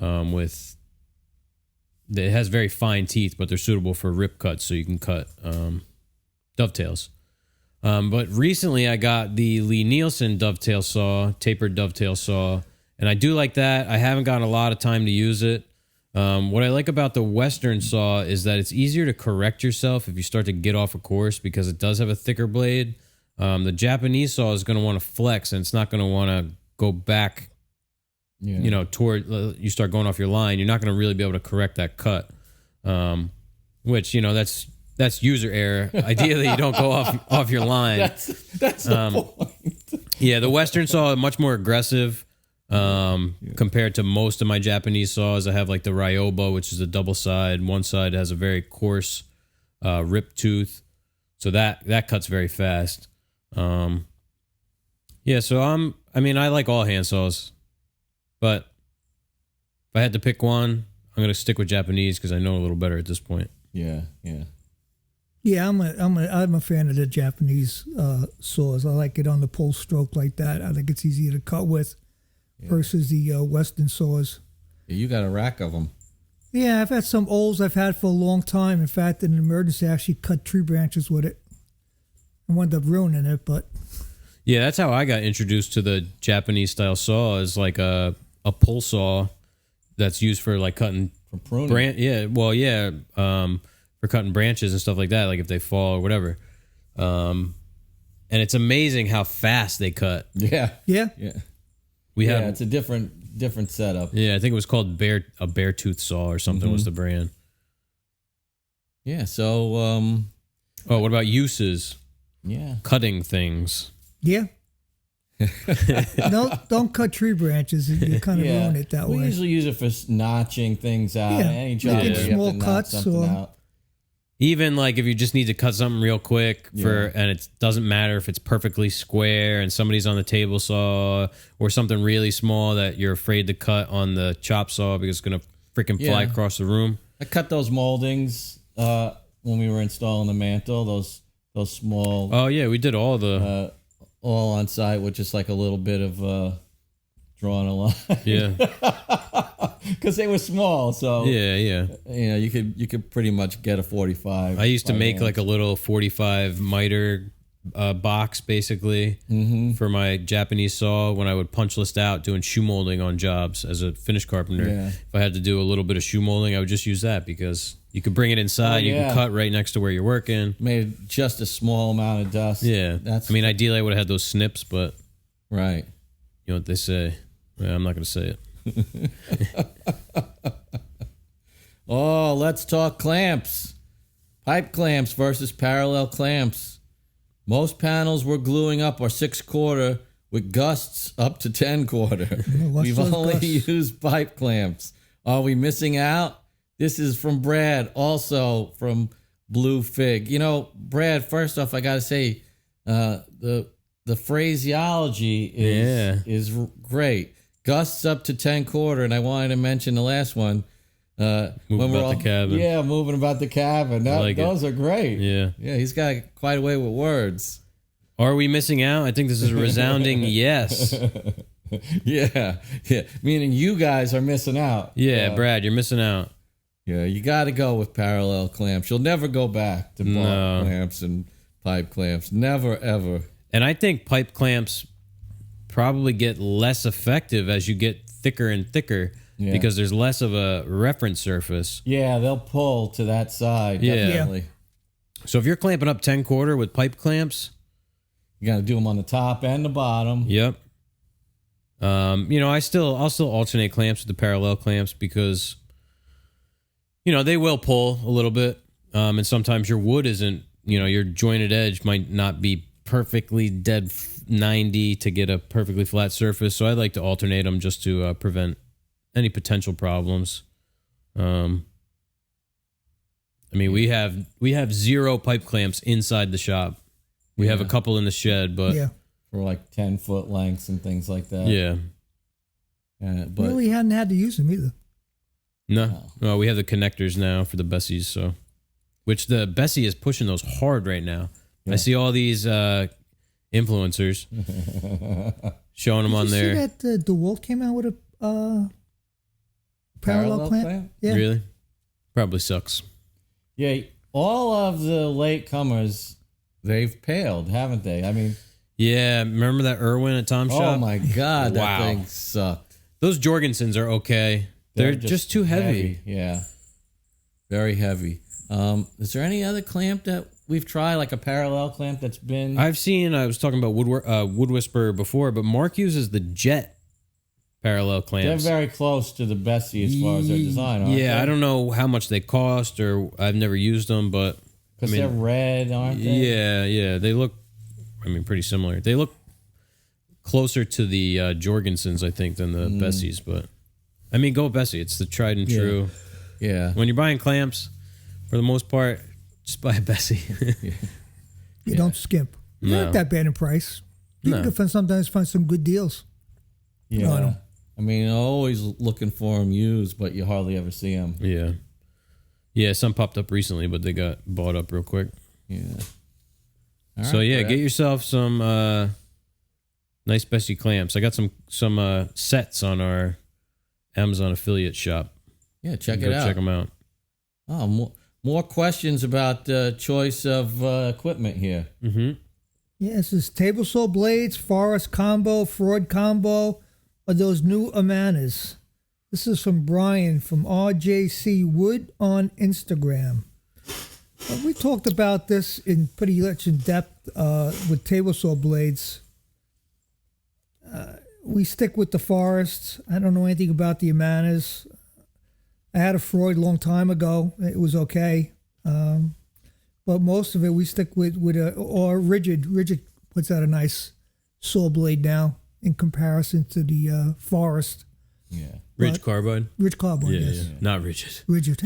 it has very fine teeth, but they're suitable for rip cuts, so you can cut dovetails. But recently I got the Lee Nielsen dovetail saw, tapered dovetail saw, and I do like that. I haven't gotten a lot of time to use it. What I like about the Western saw is that it's easier to correct yourself if you start to get off a course, because it does have a thicker blade. The Japanese saw is going to want to flex, and it's not going to want to go back, toward, you start going off your line. You're not going to really be able to correct that cut, which, that's user error. Ideally, you don't go off your line. That's the point. Yeah, the Western saw is much more aggressive. Compared to most of my Japanese saws. I have like the Ryoba, which is a double side. One side has a very coarse rip tooth, so that cuts very fast. So I like all hand saws, but if I had to pick one, I'm gonna stick with Japanese because I know a little better at this point. Yeah. Yeah, I'm a fan of the Japanese saws. I like it on the pole stroke like that. I think it's easier to cut with. Versus the Western saws. Yeah, you got a rack of them. Yeah, I've had some olds I've had for a long time. In fact, in an emergency, I actually cut tree branches with it. I wound up ruining it, but... Yeah, that's how I got introduced to the Japanese style saw, is like a pull saw that's used for like cutting... For pruning. For cutting branches and stuff like that, like if they fall or whatever. And it's amazing how fast they cut. Yeah. It's a different setup. Yeah, I think it was called a bear tooth saw or something was the brand. Yeah, so what about uses? Yeah. Cutting things. Yeah. No, don't cut tree branches. You kind of ruin it that way. We usually use it for notching things out. Yeah. Any job Making where you small have to cuts knock something out. Even like if you just need to cut something real quick and it doesn't matter if it's perfectly square and somebody's on the table saw, or something really small that you're afraid to cut on the chop saw because it's going to freaking fly across the room. I cut those moldings when we were installing the mantle, those small. Oh yeah, we did all the all on site with just like a little bit of drawing a line. Yeah. Because they were small, so yeah. You could pretty much get a 45. I used to make like a little 45 miter box basically for my Japanese saw when I would punch list out doing shoe molding on jobs as a finish carpenter. Yeah. If I had to do a little bit of shoe molding, I would just use that because you could bring it inside. You can cut right next to where you're working. Made just a small amount of dust. Yeah, ideally I would have had those snips, but right. You know what they say. Yeah, I'm not going to say it. Oh, let's talk clamps. Pipe clamps versus parallel clamps. Most panels we're gluing up are 6/4 with gusts up to 10/4. We've only used pipe clamps. Are we missing out? This is from Brad, also from Blue Fig. Brad, first off, I got to say, the phraseology is great. Gusts up to 10/4, and I wanted to mention the last one. Moving about the cabin. Yeah, moving about the cabin. Those are great. Yeah. Yeah, he's got quite a way with words. Are we missing out? I think this is a resounding yes. Yeah. Meaning you guys are missing out. Yeah, Brad, you're missing out. Yeah, you got to go with parallel clamps. You'll never go back to bar clamps and pipe clamps. Never, ever. And I think pipe clamps probably get less effective as you get thicker and thicker because there's less of a reference surface. Yeah, they'll pull to that side. Definitely. So if you're clamping up 10/4 with pipe clamps, you got to do them on the top and the bottom. Yep. I'll still alternate clamps with the parallel clamps because they will pull a little bit. And sometimes your wood isn't, your jointed edge might not be perfectly dead 90 to get a perfectly flat surface. So I like to alternate them just to prevent any potential problems. I mean, we have 0 pipe clamps inside the shop. We have a couple in the shed, but for like 10-foot lengths and things like that. Yeah. But really hadn't had to use them either. No, we have the connectors now for the Bessies, so which the Bessie is pushing those hard right now. Yeah. I see all these influencers showing them on there. See that DeWalt came out with a parallel clamp? Yeah. Really? Probably sucks. Yeah, all of the latecomers, they've paled, haven't they? I mean, yeah. Remember that Irwin at Tom's shop? Oh my God, that thing sucked. Those Jorgensens are okay. They're just too heavy. Yeah, very heavy. Is there any other clamp that we've tried, like a parallel clamp that's been? I was talking about Wood Whisperer before, but Mark uses the Jet parallel clamps. They're very close to the Bessie as far as their design, aren't they? I don't know how much they cost, or I've never used them, but because they're red, aren't they? Yeah. They look, pretty similar. They look closer to the Jorgensens, I think, than the Bessies, but go with Bessie. It's the tried and true. Yeah. When you're buying clamps, for the most part, just buy a Bessie. You don't skimp. They're not that bad in price. You can sometimes find some good deals. Yeah. I'm always looking for them used, but you hardly ever see them. Yeah. Yeah, some popped up recently, but they got bought up real quick. Yeah. So, get yourself some nice Bessie clamps. I got some sets on our Amazon affiliate shop. Yeah, check it out. Check them out. Oh, more questions about the choice of equipment here. Mm-hmm. Yeah, this is table saw blades, forest combo, Freud combo, or those new Amanas. This is from Brian from RJC Wood on Instagram. We talked about this in pretty much in depth with table saw blades. We stick with the forests. I don't know anything about the Amanas. I had a Freud a long time ago. It was okay. But most of it we stick with or Rigid. Rigid puts out a nice saw blade now in comparison to the Forest. Yeah. Ridge Carbide? Ridge Carbide, yes. Yeah. Not Rigid. Rigid.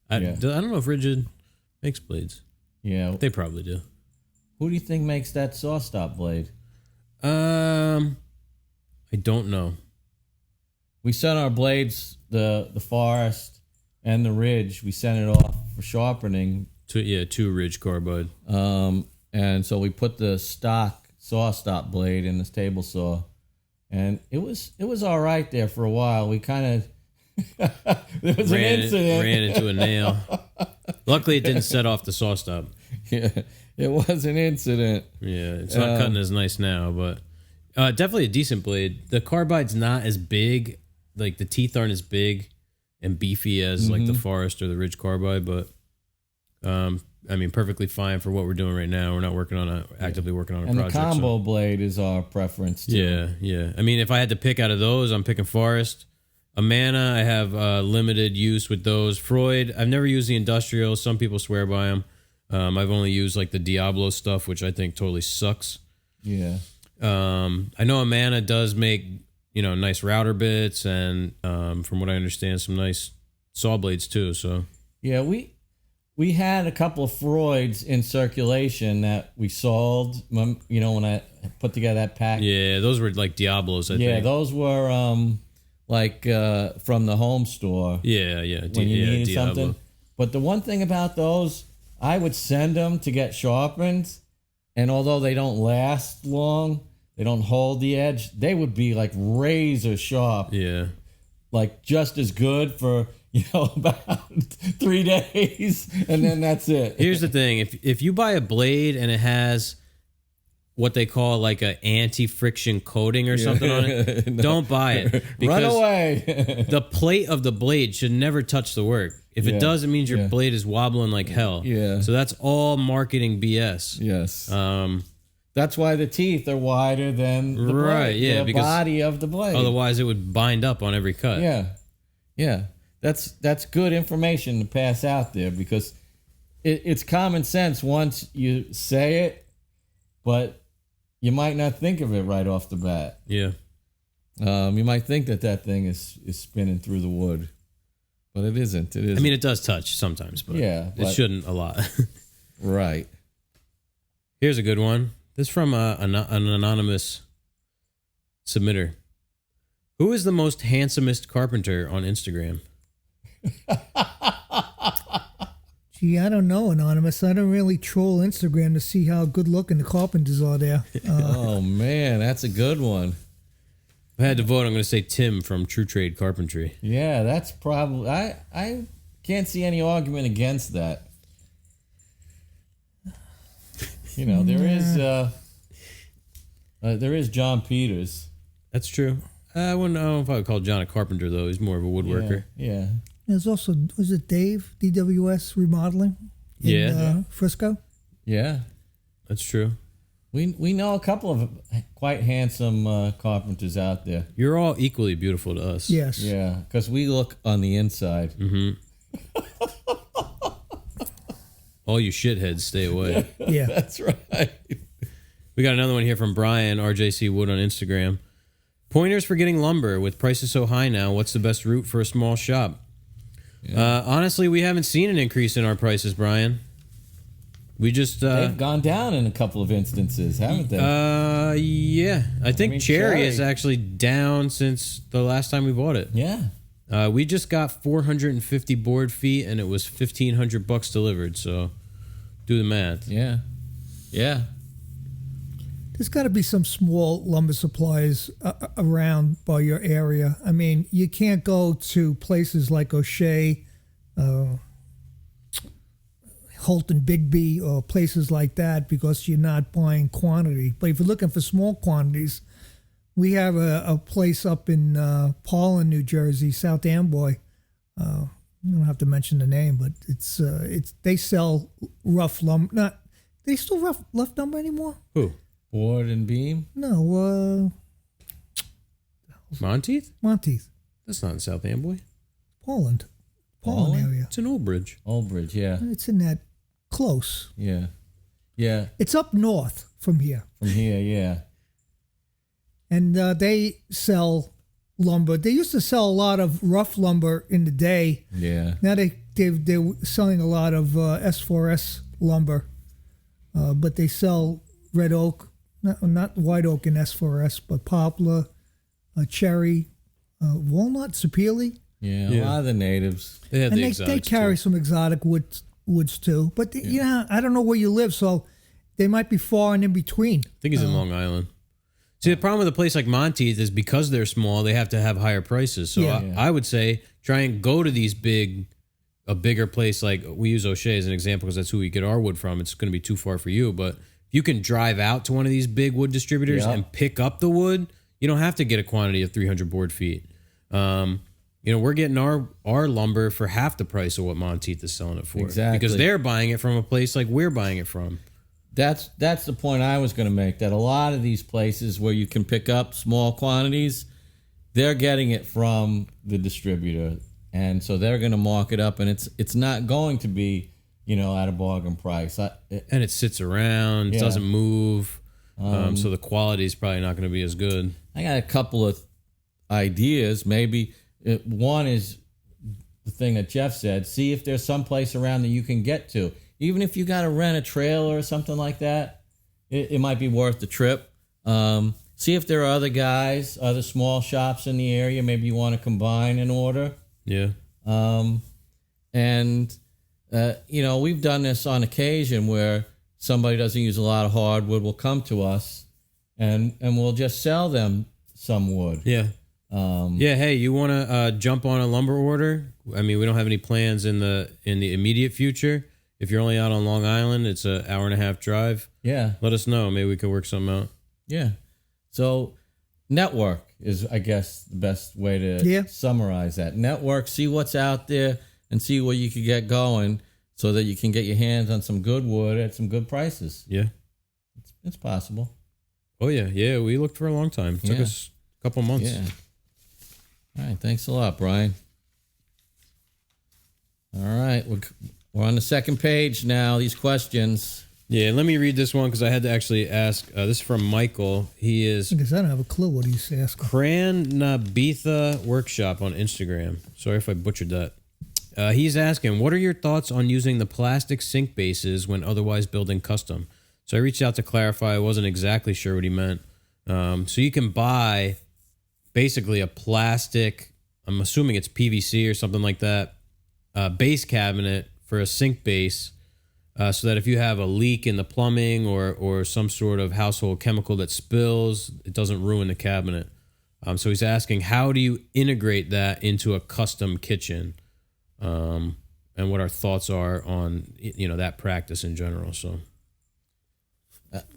I don't know if Rigid makes blades. Yeah. They probably do. Who do you think makes that saw stop blade? I don't know. We sent our blades, the Forest and the Ridge, we sent it off for sharpening. Two Ridge Carbide. And so we put the stock saw stop blade in this table saw, and it was all right there for a while. We kind of there was an incident. Ran into a nail. Luckily, it didn't set off the saw stop. Yeah, it was an incident. Yeah, it's not cutting as nice now, but definitely a decent blade. The carbide's not as big. Like the teeth aren't as big and beefy as like the Forest or the Ridge Carbide, but perfectly fine for what we're doing right now. We're not actively working on a project. And the combo blade is our preference too. Yeah. If I had to pick out of those, I'm picking Forest. Amana, I have limited use with those. Freud, I've never used the industrial. Some people swear by them. I've only used like the Diablo stuff, which I think totally sucks. Yeah. I know Amana does make nice router bits and from what I understand, some nice saw blades too. So yeah, we had a couple of Freuds in circulation that we sold. When I put together that pack. Yeah, those were like Diablos. I think. Yeah, those were from the home store. Yeah. When you needed Diablo. something. But the one thing about those, I would send them to get sharpened, and although they don't last long, they don't hold the edge, they would be like razor sharp. Yeah. Like just as good for, about 3 days, and then that's it. Here's the thing. If you buy a blade and it has what they call like an anti-friction coating or something on it, no. Don't buy it. Run away. The plate of the blade should never touch the work. If it does, it means your blade is wobbling like hell. Yeah. So that's all marketing BS. Yes. That's why the teeth are wider than the blade, the body of the blade. Otherwise, it would bind up on every cut. Yeah. That's good information to pass out there, because it's common sense once you say it, but you might not think of it right off the bat. Yeah. You might think that thing is spinning through the wood, but it isn't. It is. I mean, it does touch sometimes, but it shouldn't a lot. Right. Here's a good one. This is from an anonymous submitter. Who is the most handsomest carpenter on Instagram? Gee, I don't know, Anonymous. I don't really troll Instagram to see how good looking the carpenters are there. Oh, man, that's a good one. If I had to vote, I'm going to say Tim from True Trade Carpentry. Yeah, that's probably... I can't see any argument against that. You know, there is John Peters. That's true. I wouldn't know if I would call John a carpenter, though. He's more of a woodworker. Yeah. There's also, was it Dave, DWS Remodeling? In Frisco? Yeah. That's true. We know a couple of quite handsome carpenters out there. You're all equally beautiful to us. Yes. Yeah, because we look on the inside. Mm-hmm. All you shitheads, stay away. Yeah. That's right. We got another one here from Brian, RJC Wood on Instagram. Pointers for getting lumber. With prices so high now, what's the best route for a small shop? Yeah. Honestly, we haven't seen an increase in our prices, Brian. We just... They've gone down in a couple of instances, haven't they? Yeah. I think cherry is actually down since the last time we bought it. Yeah. We just got 450 board feet, and it was $1,500 delivered, so do the math. Yeah. Yeah. There's got to be some small lumber supplies around by your area. I mean, you can't go to places like O'Shea, Holton Bigby, or places like that because you're not buying quantity. But if you're looking for small quantities, we have a place up in Paulin, New Jersey, South Amboy. You don't have to mention the name, but it's they sell rough lumber. Not they still rough lumber anymore? Who? Board and beam? No, Monteith? Monteith. That's not in South Amboy. Paulin area. It's in Old Bridge. Old Bridge, yeah. It's in that close. Yeah. Yeah. It's up north from here. From here, yeah. And they sell lumber. They used to sell a lot of rough lumber in the day. Yeah. Now they're selling a lot of S4S lumber, but they sell red oak, not white oak and S4S, but poplar, cherry, walnut, sapele. Yeah, a lot of the natives. They have and the they carry some exotic woods too. But you know, I don't know where you live, so they might be far and in between. I think he's in Long Island. See, the problem with a place like Monteith is because they're small, they have to have higher prices. So I would say try and go to a bigger place. Like we use O'Shea as an example because that's who we get our wood from. It's going to be too far for you. But if you can drive out to one of these big wood distributors and pick up the wood, you don't have to get a quantity of 300 board feet. We're getting our lumber for half the price of what Monteith is selling it for. Exactly. Because they're buying it from a place like we're buying it from. That's the point I was going to make, that a lot of these places where you can pick up small quantities, they're getting it from the distributor. And so they're going to mark it up, and it's not going to be, at a bargain price. And it sits around, doesn't move, so the quality is probably not going to be as good. I got a couple of ideas. Maybe one is the thing that Jeff said. See if there's some place around that you can get to. Even if you got to rent a trailer or something like that, it might be worth the trip. See if there are other guys, other small shops in the area. Maybe you want to combine an order. Yeah. We've done this on occasion where somebody doesn't use a lot of hardwood will come to us and we'll just sell them some wood. Yeah. Hey, you want to jump on a lumber order? I mean, we don't have any plans in the immediate future. If you're only out on Long Island, it's an hour and a half drive. Yeah. Let us know. Maybe we can work something out. Yeah. So network is, I guess, the best way to summarize that. Network, see what's out there and see where you can get going so that you can get your hands on some good wood at some good prices. Yeah. It's possible. Oh, yeah. Yeah, we looked for a long time. It took us a couple months. Yeah. All right. Thanks a lot, Brian. All right. We're on the second page now. These questions. Yeah, let me read this one because I had to actually ask. This is from Michael. He is Because I don't have a clue what he's asking. Cranabitha Workshop on Instagram. Sorry if I butchered that. He's asking, what are your thoughts on using the plastic sink bases when otherwise building custom? So I reached out to clarify. I wasn't exactly sure what he meant. So you can buy basically a plastic, I'm assuming it's PVC or something like that, base cabinet for a sink base, so that if you have a leak in the plumbing or some sort of household chemical that spills, it doesn't ruin the cabinet. So he's asking, how do you integrate that into a custom kitchen? And what our thoughts are on, that practice in general. So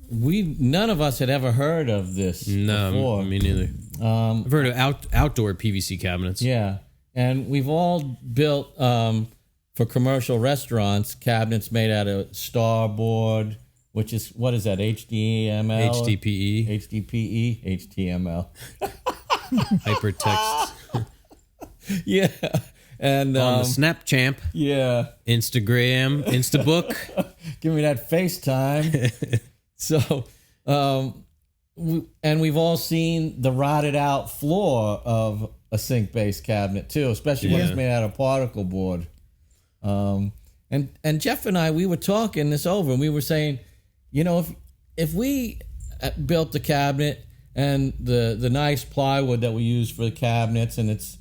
None of us had ever heard of this before. Me neither. I've heard of outdoor PVC cabinets. Yeah, and we've all built for commercial restaurants cabinets made out of starboard, which is, what is that, HDML? HDPE. HTML. Hypertext. Yeah. And on the Snapchamp. Yeah. Instagram. Instabook. Give me that FaceTime. So, and we've all seen the rotted out floor of a sink-based cabinet too, especially when it's made out of particle board. And Jeff and I, we were talking this over, and we were saying, if we built the cabinet and the nice plywood that we use for the cabinets, and it's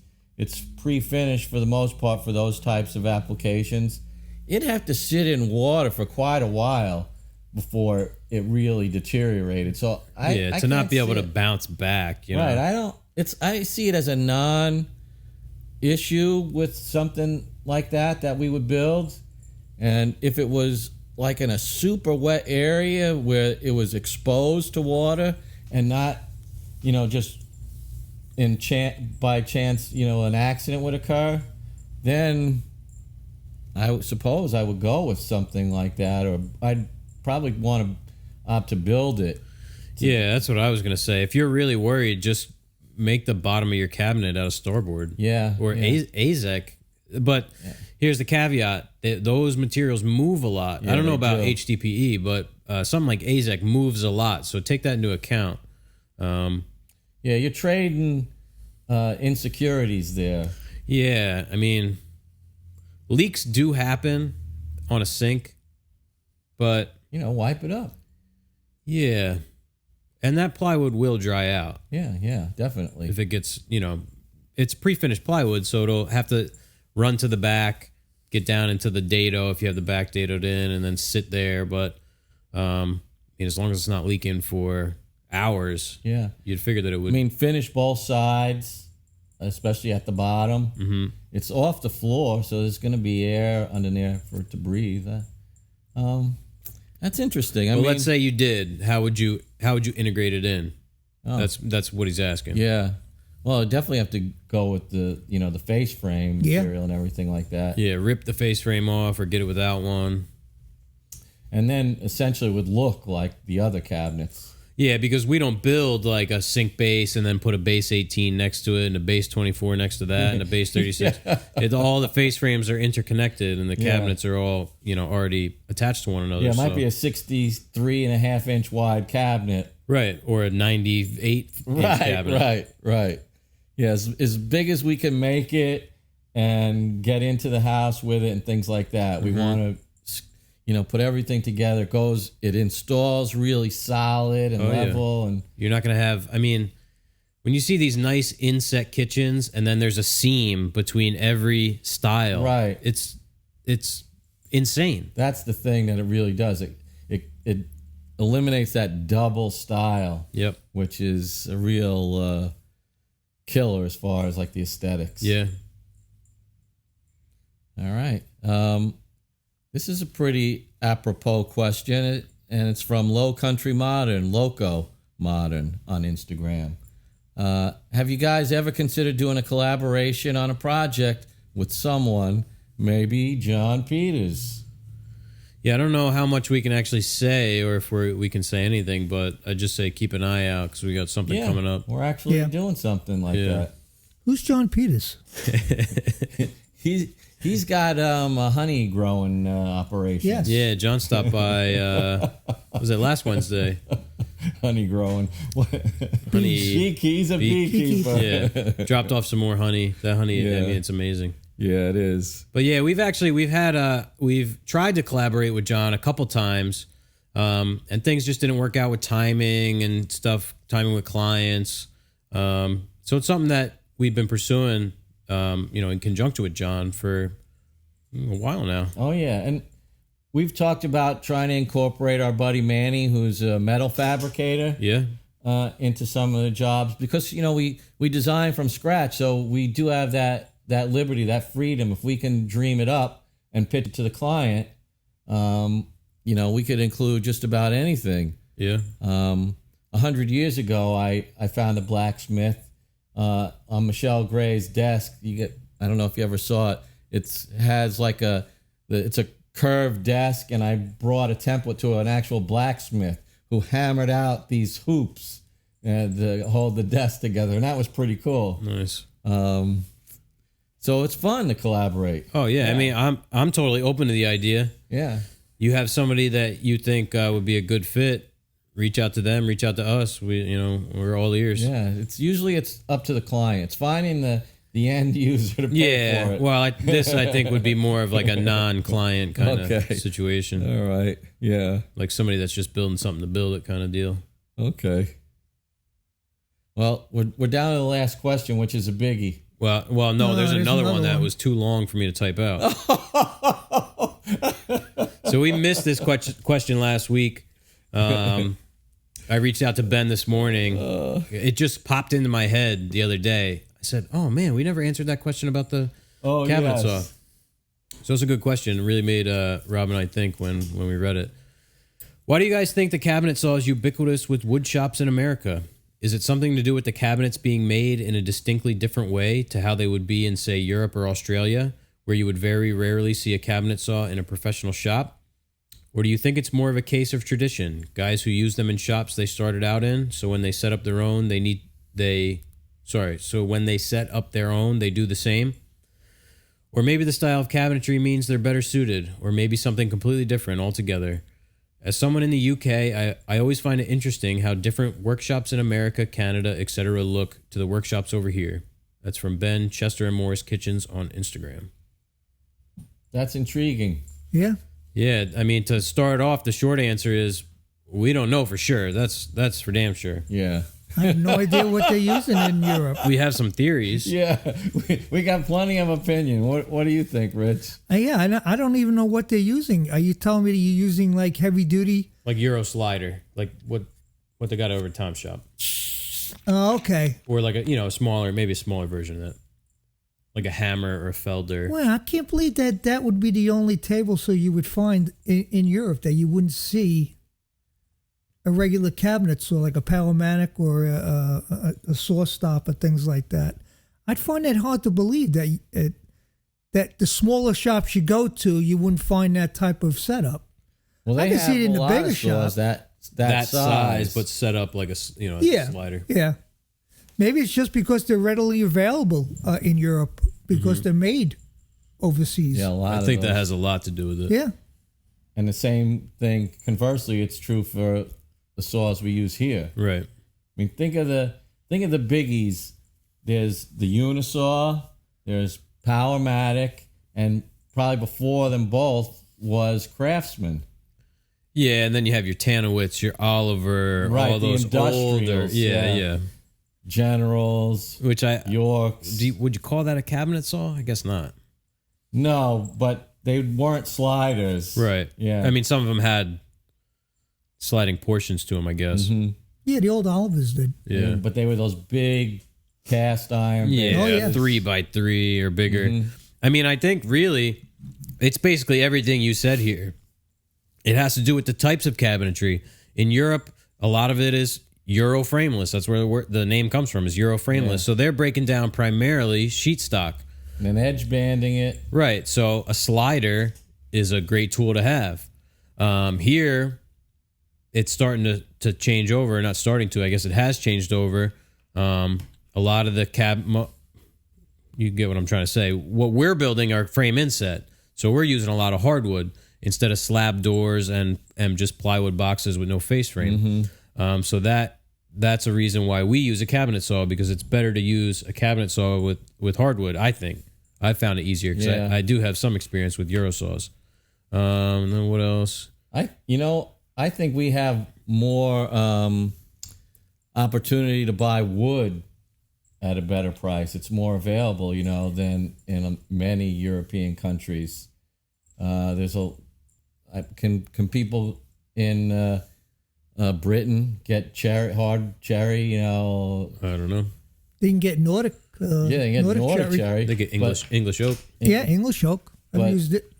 pre-finished for the most part for those types of applications, it'd have to sit in water for quite a while before it really deteriorated. So I not be able to bounce back. Right. I see it as a non-issue with something like that we would build. And if it was like in a super wet area where it was exposed to water and not, just by chance, an accident would occur, then I suppose I would go with something like that, or I'd probably want to opt to build it. Yeah, that's what I was going to say. If you're really worried, just make the bottom of your cabinet out of starboard. Yeah. Or AZEC. But here's the caveat. Those materials move a lot. Yeah, I don't know about do. HDPE, but something like AZEC moves a lot. So take that into account. You're trading insecurities there. Yeah, I mean, leaks do happen on a sink, but... wipe it up. Yeah. And that plywood will dry out. Yeah, definitely. If it gets, it's pre-finished plywood, so it'll have to run to the back, get down into the dado if you have the back dadoed in, and then sit there. But as long as it's not leaking for hours, you'd figure that it would. Finish both sides, especially at the bottom. Mm-hmm. It's off the floor, so there's going to be air under there for it to breathe. That's interesting. Let's say you did. How would you integrate it in? Oh. That's what he's asking. Yeah. Well, I'd definitely have to go with the the face frame material and everything like that. Yeah, rip the face frame off or get it without one. And then essentially it would look like the other cabinets. Yeah, because we don't build like a sink base and then put a base 18 next to it and a base 24 next to that and a base 36. All the face frames are interconnected and the cabinets are all, already attached to one another. Yeah, it might be a 63.5-inch wide cabinet. Right, or a 98-inch cabinet. Right. Yeah, as big as we can make it and get into the house with it and things like that. We want to put everything together. It installs really solid and level. And you're not going to have, when you see these nice inset kitchens and then there's a seam between every style. Right. It's insane. That's the thing that it really does. It eliminates that double style. Yep. Which is a real killer as far as like the aesthetics. Yeah. All right. This is a pretty apropos question, and it's from Low Country Modern, Loco Modern on Instagram. Have you guys ever considered doing a collaboration on a project with someone, maybe John Peters? Yeah, I don't know how much we can actually say or if we can say anything, but I just say keep an eye out because we got something coming up. We're actually doing something like that. Who's John Peters? He's got a honey growing operation. Yes. Yeah, John stopped by. Was it last Wednesday? Honey growing. Honey. He's a beekeeper. Yeah, dropped off some more honey. That honey, Yeah. I mean, it's amazing. Yeah, it is. But yeah, we've tried to collaborate with John a couple times, and things just didn't work out with timing and stuff, timing with clients. So it's something that we've been pursuing, in conjunction with John for a while now. Oh yeah, and we've talked about trying to incorporate our buddy Manny, who's a metal fabricator, into some of the jobs because we design from scratch, so we do have that liberty, that freedom. If we can dream it up and pitch it to the client, we could include just about anything. Yeah. 100 years ago, I found a blacksmith on Michelle Gray's desk. I don't know if you ever saw it. It has it's a curved desk, and I brought a template to an actual blacksmith who hammered out these hoops to hold the desk together, and that was pretty cool. Nice. So it's fun to collaborate. Oh yeah. I mean, I'm totally open to the idea. Yeah. You have somebody that you think would be a good fit, reach out to them, reach out to us. We're all ears. Yeah. It's up to the client. It's finding the end user to pay for it. Well, I think would be more of like a non-client kind of situation. All right. Yeah. Like somebody that's just building something to build it kind of deal. Okay. Well, we're down to the last question, which is a biggie. Well, no, there's another one that was too long for me to type out. So we missed this question last week. I reached out to Ben this morning. It just popped into my head the other day. I said, "Oh man, we never answered that question about the cabinet saw." So it's a good question. It really made Rob and I think when we read it. Why do you guys think the cabinet saw is ubiquitous with wood shops in America? Is it something to do with the cabinets being made in a distinctly different way to how they would be in, say, Europe or Australia, where you would very rarely see a cabinet saw in a professional shop? Or do you think it's more of a case of tradition? Guys who use them in shops they started out in, so when they set up their own, they do the same? Or maybe the style of cabinetry means they're better suited, or maybe something completely different altogether. As someone in the UK, I always find it interesting how different workshops in America, Canada, etc. look to the workshops over here. That's from Ben, Chester and Morris Kitchens on Instagram. That's intriguing. Yeah. Yeah, I mean, to start off, the short answer is we don't know for sure. That's for damn sure. Yeah. I have no idea what they're using in Europe. We have some theories. Yeah, we got plenty of opinion. What do you think, Rich? Yeah, I don't even know what they're using. Are you telling me that you're using like heavy duty? Like Euro slider, like what they got over at Tom Shop. Oh, okay. Or like a smaller version of that. Like a hammer or a Felder. Well, I can't believe that would be the only table so you would find in Europe that you wouldn't see a regular cabinet saw, like a Powermatic or a saw stopper, things like that. I'd find that hard to believe that the smaller shops you go to, you wouldn't find that type of setup. Well, they I can have see it in a the lot bigger of stores shop. that size, but set up like a Yeah, slider. yeah. Maybe it's just because they're readily available in Europe because they're made overseas. Yeah, I think that has a lot to do with it. Yeah. And the same thing, conversely, it's true for the saws we use here. Right. I mean, think of the biggies. There's the Unisaw, there's Powermatic, and probably before them both was Craftsman. Yeah, and then you have your Tanowitz, your Oliver, Right, all the those older, industrials, yeah. Generals, Which Yorks. Would you call that a cabinet saw? I guess not. No, but they weren't sliders. Right. Yeah. I mean, some of them had sliding portions to them, I guess. Mm-hmm. Yeah, the old Olivers did. Yeah. But they were those big cast iron. Yeah, Oh, yeah. 3x3 or bigger. Mm-hmm. I mean, I think really it's basically everything you said here. It has to do with the types of cabinetry. In Europe, a lot of it is Euro frameless. That's where the name comes from, is Euro frameless. Yeah. So they're breaking down primarily sheet stock. And then edge banding it. Right. So a slider is a great tool to have. Here, it's starting to change over. Not starting to. I guess it has changed over. A lot of the you get what I'm trying to say. What we're building are frame inset, so we're using a lot of hardwood instead of slab doors and just plywood boxes with no face frame. So that's a reason why we use a cabinet saw, because it's better to use a cabinet saw with hardwood. I think I found it easier because I do have some experience with Euro saws. And then what else? I think we have more opportunity to buy wood at a better price. It's more available, than in many European countries. Can people in Britain get hard cherry? I don't know. They can get Nordic. They get Nordic cherry. They get English oak. Yeah, English oak. I've used it.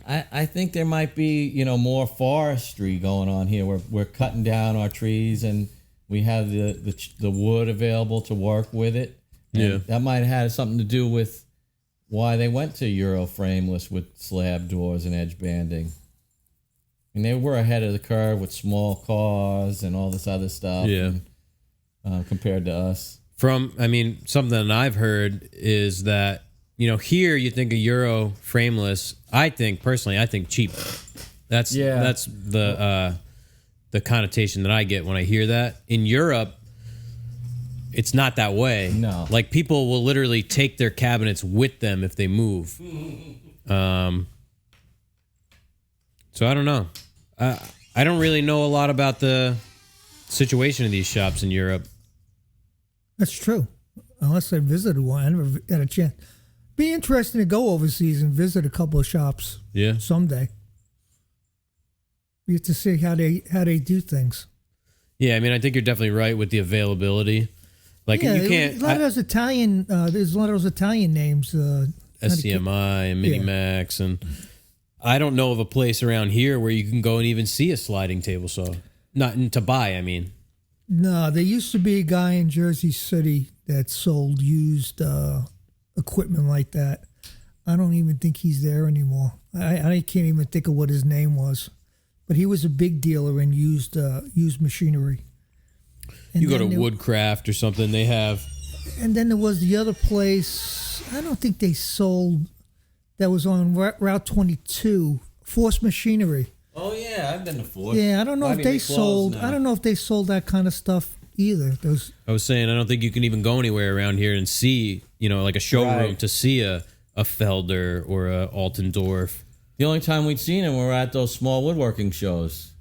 I think there might be more forestry going on here. We're cutting down our trees and we have the wood available to work with it. And that might have had something to do with why they went to Euro frameless with slab doors and edge banding. And they were ahead of the curve with small cars and all this other stuff. Yeah. Compared to us. Something that I've heard is that, here you think of Euro frameless. I think cheap. That's the connotation that I get when I hear that. In Europe, it's not that way. No. Like, people will literally take their cabinets with them if they move. So I don't know. I don't really know a lot about the situation of these shops in Europe. That's true. Unless I visited one, I never had a chance. Be interesting to go overseas and visit a couple of shops. Yeah. Someday. You get to see how they do things. Yeah, I think you're definitely right with the availability. Like, you can't. A lot of those Italian. There's a lot of those Italian names. SCMI and Minimax, and I don't know of a place around here where you can go and even see a sliding table saw. Not to buy, No, there used to be a guy in Jersey City that sold used equipment like that. I don't even think he's there anymore. I can't even think of what his name was, but he was a big dealer in used machinery. And you go to Woodcraft or something, they have. And then there was the other place. I don't think they sold. That was on Route 22, Force Machinery. Oh yeah, I've been to Force. Yeah, I don't know if they sold. Now. I don't know if they sold that kind of stuff either. I was saying, I don't think you can even go anywhere around here and see, like a showroom to see a Felder or a Altendorf. The only time we'd seen them were at those small woodworking shows.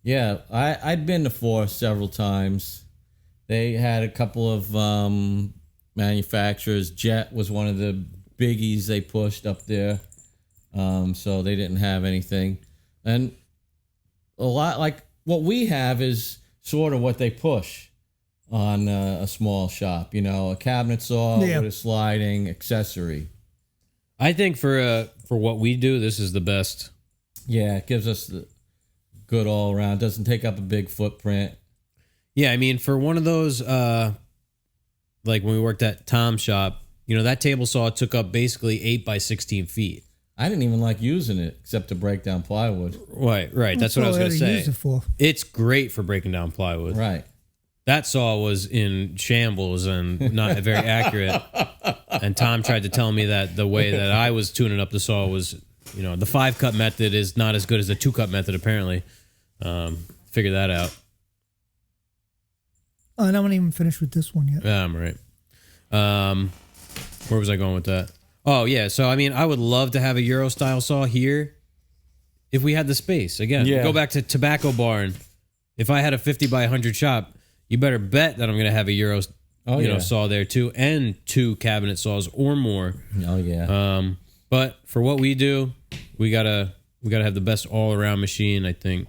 Yeah, I'd been to Force several times. They had a couple of manufacturers. Jet was one of the biggies they pushed up there. So they didn't have anything. And a lot like what we have is sort of what they push on a small shop. A cabinet saw with a sliding accessory. I think for what we do, this is the best. Yeah, it gives us the good all around. Doesn't take up a big footprint. Yeah, for one of those, like when we worked at Tom's shop, that table saw took up basically 8 by 16 feet. I didn't even like using it except to break down plywood. Right. That's what I was going to say. Use it for. It's great for breaking down plywood. Right. That saw was in shambles and not very accurate. And Tom tried to tell me that the way that I was tuning up the saw was, the 5-cut method is not as good as the 2-cut method, apparently. Figure that out. Oh, and I haven't even finished with this one yet. I'm right. Where was I going with that? Oh, yeah. So, I would love to have a Euro style saw here if we had the space. Again, go back to Tobacco Barn. If I had a 50 by 100 shop, you better bet that I'm going to have a Euro saw there too, and 2 cabinet saws or more. Oh, yeah. But for what we do, we gotta have the best all around machine. I think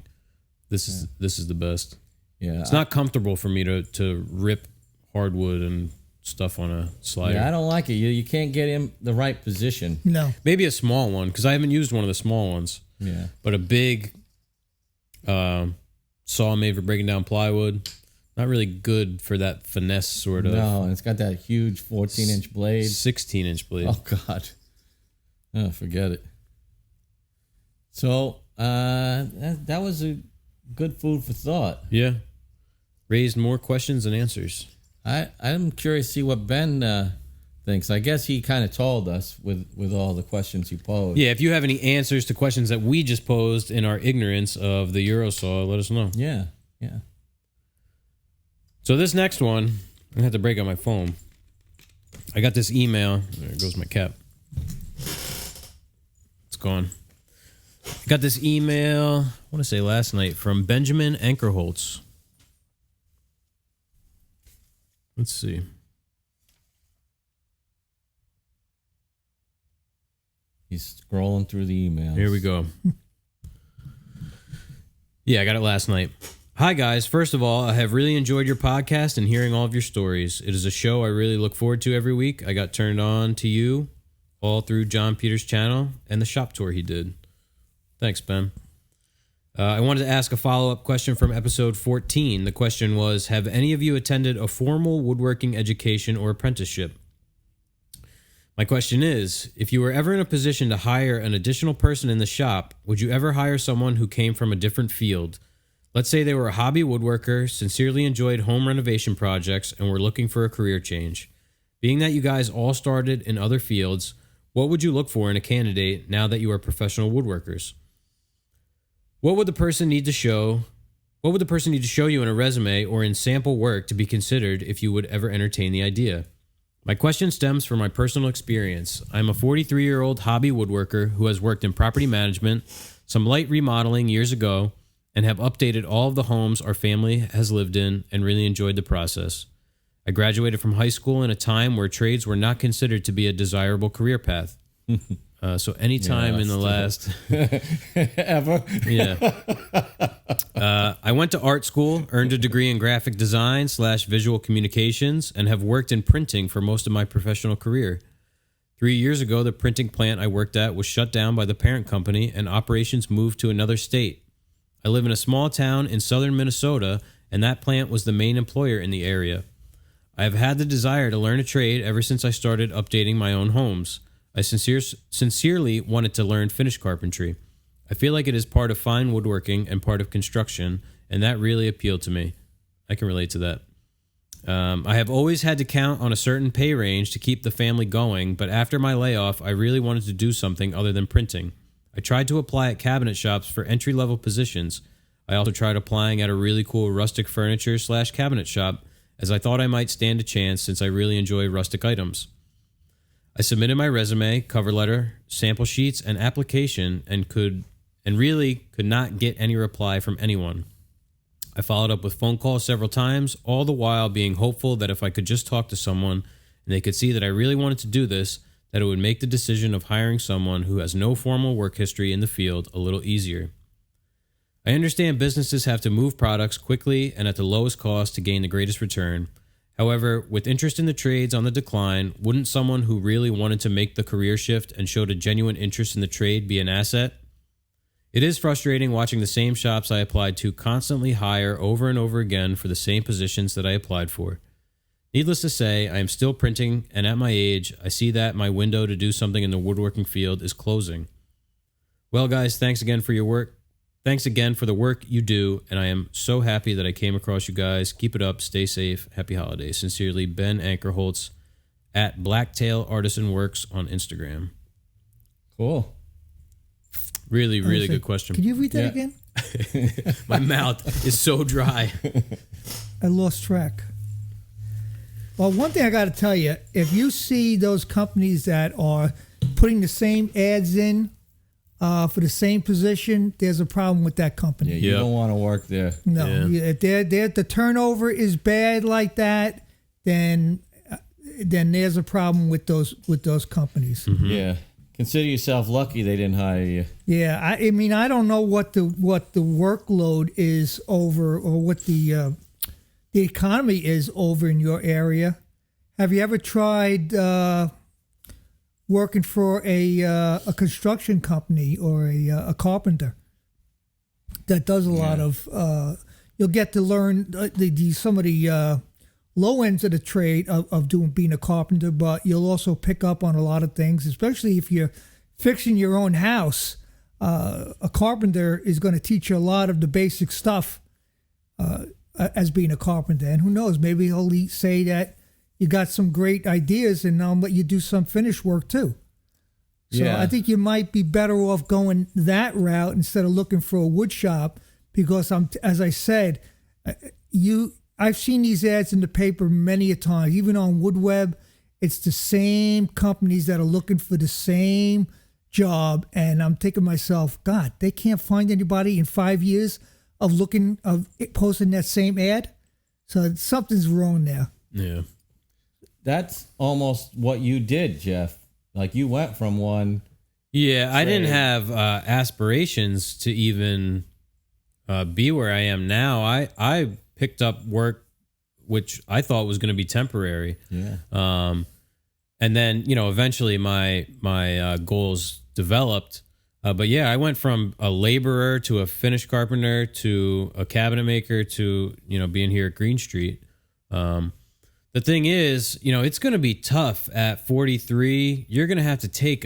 this is the best. Yeah, it's not comfortable for me to rip hardwood and stuff on a slider. Yeah, I don't like it. You can't get in the right position. No, maybe a small one because I haven't used one of the small ones. Yeah, but a big saw made for breaking down plywood. Not really good for that finesse sort of. No, and it's got that huge 14-inch blade. 16-inch blade. Oh, God. Oh, forget it. So, that was a good food for thought. Yeah. Raised more questions than answers. I'm curious to see what Ben thinks. I guess he kind of told us with all the questions he posed. Yeah, if you have any answers to questions that we just posed in our ignorance of the Eurosaw, let us know. Yeah. So this next one, I'm going to have to break out my phone. I got this email. There goes my cap. It's gone. I got this email, I want to say last night, from Benjamin Ankerholtz. Let's see. He's scrolling through the emails. Here we go. Yeah, I got it last night. Hi, guys. First of all, I have really enjoyed your podcast and hearing all of your stories. It is a show I really look forward to every week. I got turned on to you all through John Peters' channel and the shop tour he did. Thanks, Ben. I wanted to ask a follow-up question from episode 14. The question was, have any of you attended a formal woodworking education or apprenticeship? My question is, if you were ever in a position to hire an additional person in the shop, would you ever hire someone who came from a different field? Let's say they were a hobby woodworker, sincerely enjoyed home renovation projects, and were looking for a career change. Being that you guys all started in other fields, what would you look for in a candidate now that you are professional woodworkers? What would the person need to show you in a resume or in sample work to be considered if you would ever entertain the idea? My question stems from my personal experience. I'm a 43-year-old hobby woodworker who has worked in property management, some light remodeling years ago, and have updated all of the homes our family has lived in and really enjoyed the process. I graduated from high school in a time where trades were not considered to be a desirable career path. So anytime in the last... Ever? Yeah. I went to art school, earned a degree in graphic design / visual communications, and have worked in printing for most of my professional career. 3 years ago, the printing plant I worked at was shut down by the parent company and operations moved to another state. I live in a small town in southern Minnesota, and that plant was the main employer in the area. I have had the desire to learn a trade ever since I started updating my own homes. I sincerely wanted to learn finish carpentry. I feel like it is part of fine woodworking and part of construction, and that really appealed to me. I can relate to that. I have always had to count on a certain pay range to keep the family going, but after my layoff, I really wanted to do something other than printing. I tried to apply at cabinet shops for entry-level positions. I also tried applying at a really cool rustic furniture / cabinet shop, as I thought I might stand a chance since I really enjoy rustic items. I submitted my resume, cover letter, sample sheets, and application and really could not get any reply from anyone. I followed up with phone calls several times, all the while being hopeful that if I could just talk to someone and they could see that I really wanted to do this, that it would make the decision of hiring someone who has no formal work history in the field a little easier. I understand businesses have to move products quickly and at the lowest cost to gain the greatest return. However, with interest in the trades on the decline, wouldn't someone who really wanted to make the career shift and showed a genuine interest in the trade be an asset? It is frustrating watching the same shops I applied to constantly hire over and over again for the same positions that I applied for. Needless to say, I am still printing, and at my age, I see that my window to do something in the woodworking field is closing. Well, guys, thanks again for your work. Thanks again for the work you do, and I am so happy that I came across you guys. Keep it up. Stay safe. Happy holidays. Sincerely, Ben Ankerholtz at Blacktail Artisan Works on Instagram. Cool. Really, really good question. Could you read that again? My mouth is so dry. I lost track. Well, one thing I got to tell you, if you see those companies that are putting the same ads in for the same position, there's a problem with that company. Yeah, you don't want to work there. No, if the turnover is bad like that, then there's a problem with those companies. Mm-hmm. Yeah, consider yourself lucky they didn't hire you. Yeah, I mean I don't know what the workload is over or what the economy is over in your area. Have you ever tried working for a construction company or a carpenter that does a lot of? You'll get to learn some of the low ends of the trade of being a carpenter, but you'll also pick up on a lot of things, especially if you're fixing your own house. A carpenter is going to teach you a lot of the basic stuff. as being a carpenter. And who knows, maybe he'll say that you got some great ideas and I'll let you do some finish work too. So Yeah. I think you might be better off going that route instead of looking for a wood shop, because as I said, I've seen these ads in the paper many a time, even on WoodWeb. It's the same companies that are looking for the same job, and I'm thinking to myself, God, they can't find anybody in 5 years of posting that same ad. So something's wrong there. Yeah. That's almost what you did, Jeff. Like you went from one. Yeah, I didn't have aspirations to even be where I am now. I picked up work which I thought was going to be temporary. Yeah. And then, eventually my goals developed. But yeah, I went from a laborer to a finish carpenter to a cabinet maker to, being here at Greene Street. The thing is, it's going to be tough at 43. You're going to have to take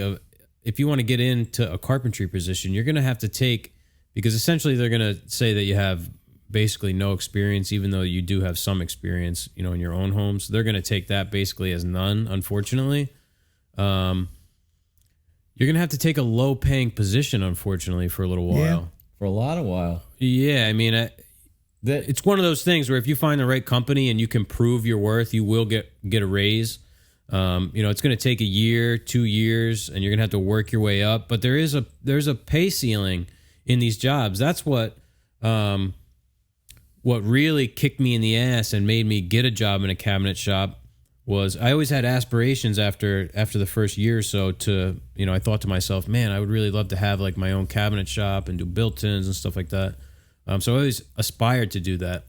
if you want to get into a carpentry position, you're going to have to take, because essentially they're going to say that you have basically no experience, even though you do have some experience, in your own homes. They're going to take that basically as none, unfortunately. You're going to have to take a low paying position, unfortunately, for a little while. Yeah. For a lot of while. Yeah. I mean, it's one of those things where if you find the right company and you can prove your worth, you will get a raise. It's going to take a year, 2 years, and you're going to have to work your way up. But there's a pay ceiling in these jobs. That's what really kicked me in the ass and made me get a job in a cabinet shop was I always had aspirations after the first year or so to, I thought to myself, man, I would really love to have like my own cabinet shop and do built-ins and stuff like that. So I always aspired to do that.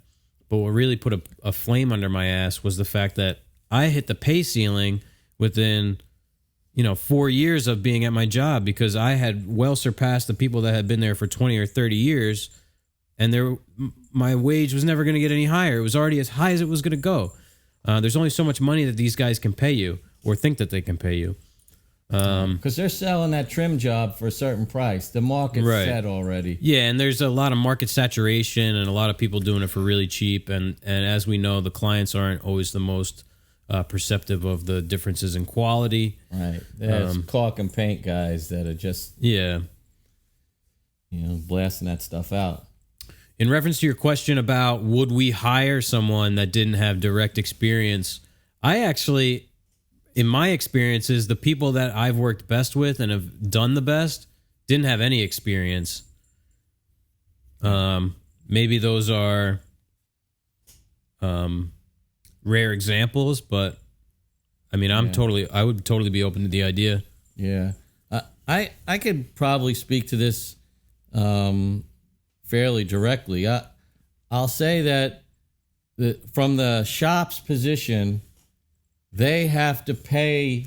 But what really put a flame under my ass was the fact that I hit the pay ceiling within, 4 years of being at my job, because I had well surpassed the people that had been there for 20 or 30 years. And my wage was never going to get any higher. It was already as high as it was going to go. There's only so much money that these guys can pay you or think that they can pay you. Because they're selling that trim job for a certain price. The market's set already. Yeah, and there's a lot of market saturation and a lot of people doing it for really cheap. And as we know, the clients aren't always the most perceptive of the differences in quality. Right. There's caulk and paint guys that are just blasting that stuff out. In reference to your question about would we hire someone that didn't have direct experience, I actually, in my experiences, the people that I've worked best with and have done the best didn't have any experience. Maybe those are rare examples, but I mean, I would totally be open to the idea. Yeah. I could probably speak to this fairly directly. I'll say that from the shop's position, they have to pay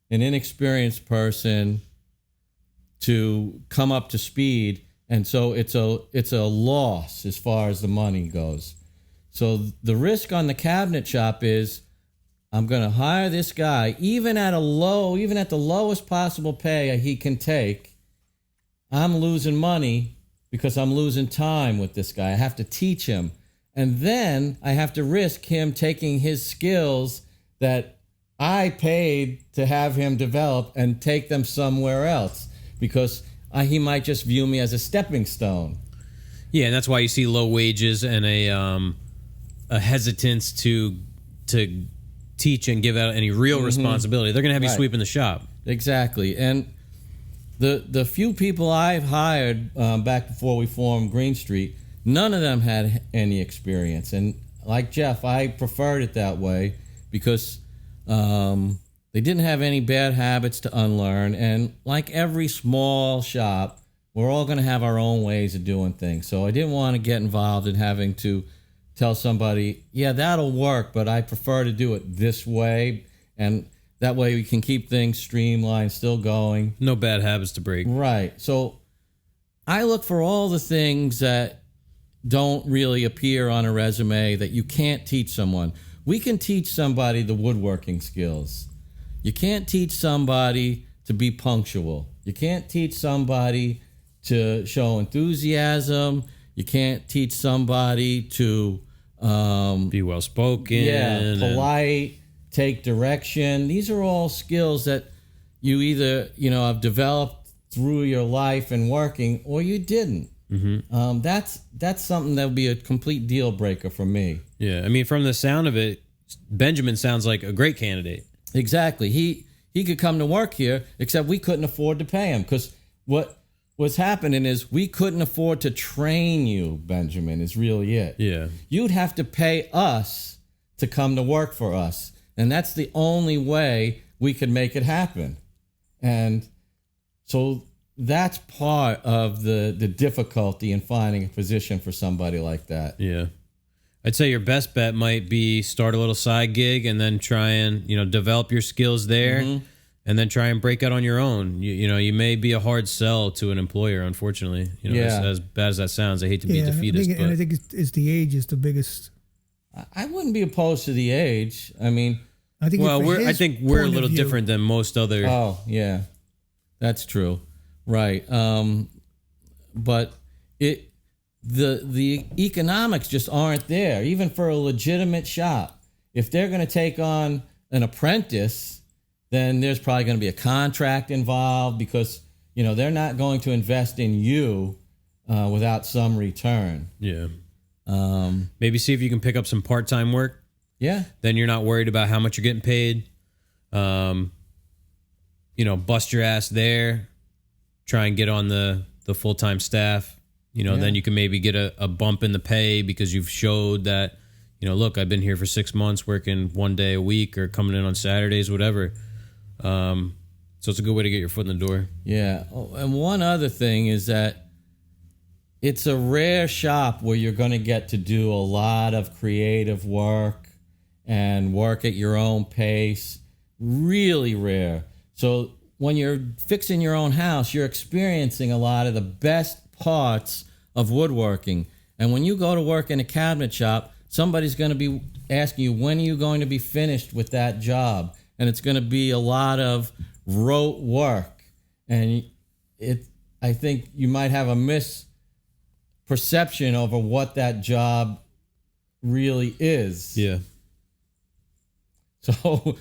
an inexperienced person to come up to speed, and so it's a loss as far as the money goes. So the risk on the cabinet shop is I'm going to hire this guy, even at the lowest possible pay he can take. I'm losing money because I'm losing time with this guy. I have to teach him. And then I have to risk him taking his skills that I paid to have him develop and take them somewhere else, because he might just view me as a stepping stone. Yeah, and that's why you see low wages and a hesitance to teach and give out any real responsibility. They're going to have you sweeping the shop. Exactly. And the few people I've hired back before we formed Greene Street, none of them had any experience. And like Jeff, I preferred it that way because they didn't have any bad habits to unlearn. And like every small shop, we're all going to have our own ways of doing things. So I didn't want to get involved in having to tell somebody, yeah, that'll work, but I prefer to do it this way. And that way we can keep things streamlined, still going. No bad habits to break. Right. So I look for all the things that don't really appear on a resume that you can't teach someone. We can teach somebody the woodworking skills. You can't teach somebody to be punctual. You can't teach somebody to show enthusiasm. You can't teach somebody to Be well spoken. Yeah, polite, take direction. These are all skills that you either, have developed through your life and working, or you didn't. Mm-hmm. That's something that would be a complete deal breaker for me. Yeah, I mean, from the sound of it, Benjamin sounds like a great candidate. Exactly. He could come to work here, except we couldn't afford to pay him, because what was happening is we couldn't afford to train you, Benjamin, is really it. Yeah. You'd have to pay us to come to work for us. And that's the only way we could make it happen. And so that's part of the difficulty in finding a position for somebody like that. Yeah. I'd say your best bet might be start a little side gig and then try and, develop your skills there, and then try and break out on your own. You may be a hard sell to an employer, unfortunately. As bad as that sounds, I hate to be defeatist. I think it's the age is the biggest. I wouldn't be opposed to the age. I mean, I think we're a little different than most other. Oh, yeah. That's true. Right. But the economics just aren't there, even for a legitimate shop. If they're going to take on an apprentice, then there's probably going to be a contract involved, because, they're not going to invest in you without some return. Yeah. Maybe see if you can pick up some part-time work. Yeah. Then you're not worried about how much you're getting paid. Bust your ass there. Try and get on the full-time staff. Then you can maybe get a bump in the pay because you've showed that, look, I've been here for 6 months working 1 day a week or coming in on Saturdays, whatever. So it's a good way to get your foot in the door. Yeah. Oh, and one other thing is that it's a rare shop where you're going to get to do a lot of creative work and work at your own pace. Really rare. So when you're fixing your own house, you're experiencing a lot of the best parts of woodworking. And when you go to work in a cabinet shop, somebody's going to be asking you, when are you going to be finished with that job? And it's going to be a lot of rote work. And I think you might have a misperception over what that job really is. Yeah. So,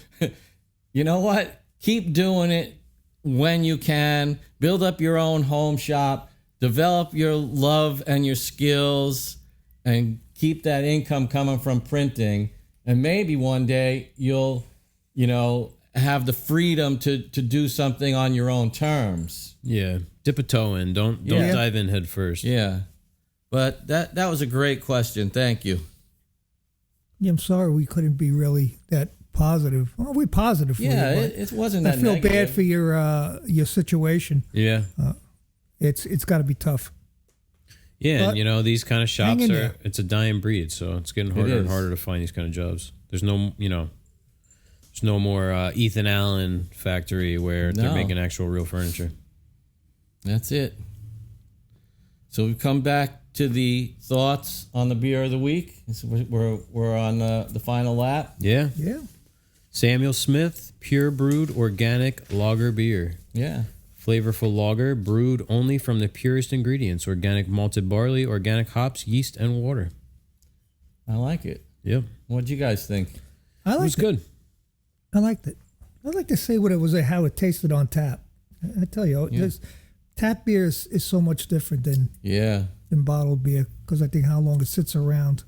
you know what? Keep doing it when you can. Build up your own home shop. Develop your love and your skills, and keep that income coming from printing. And maybe one day you'll, have the freedom to do something on your own terms. Yeah. Dip a toe in. Don't dive in head first. Yeah. But that was a great question. Thank you. Yeah, I'm sorry we couldn't be really that positive. Well, we're positive for you. Yeah, it wasn't that I feel negative. bad for your situation. Yeah. It's got to be be Yeah, but and these kind of shops it's a dying breed, so it's getting harder and harder to find these kind of jobs. There's no more Ethan Allen factory where they're making actual real furniture. That's it. So we come back to the thoughts on the beer of the week. So we're on the final lap. Yeah. Yeah. Samuel Smith, Purebrewed Organic Lager Beer. Yeah. Flavorful lager brewed only from the purest ingredients: organic malted barley, organic hops, yeast, and water. I like it. Yep. What'd you guys think? I liked it. Was good. I liked it. I'd like to say what it was, how it tasted on tap. I tell you, tap beer is so much different than bottled beer, because I think how long it sits around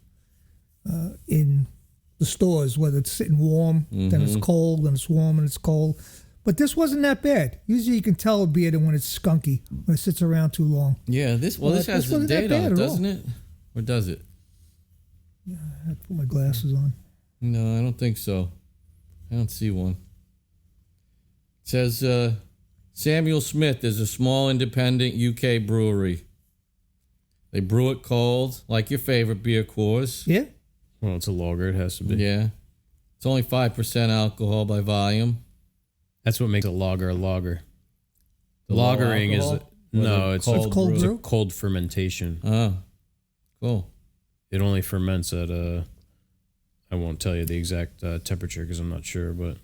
in the stores, whether it's sitting warm, then it's cold, then it's warm and it's cold. But this wasn't that bad. Usually you can tell a beer when it's skunky, when it sits around too long. Yeah, this has the date on it, doesn't it? Or does it? Yeah, I had to put my glasses on. No, I don't think so. I don't see one. It says Samuel Smith is a small independent UK brewery. They brew it cold, like your favorite beer, Coors. Yeah. Well, it's a lager. It has to be. Yeah. It's only 5% alcohol by volume. That's what makes a lager a lager. Lagering is it's cold brew? A cold fermentation. Oh, cool. It only ferments at I won't tell you the exact temperature because I'm not sure, but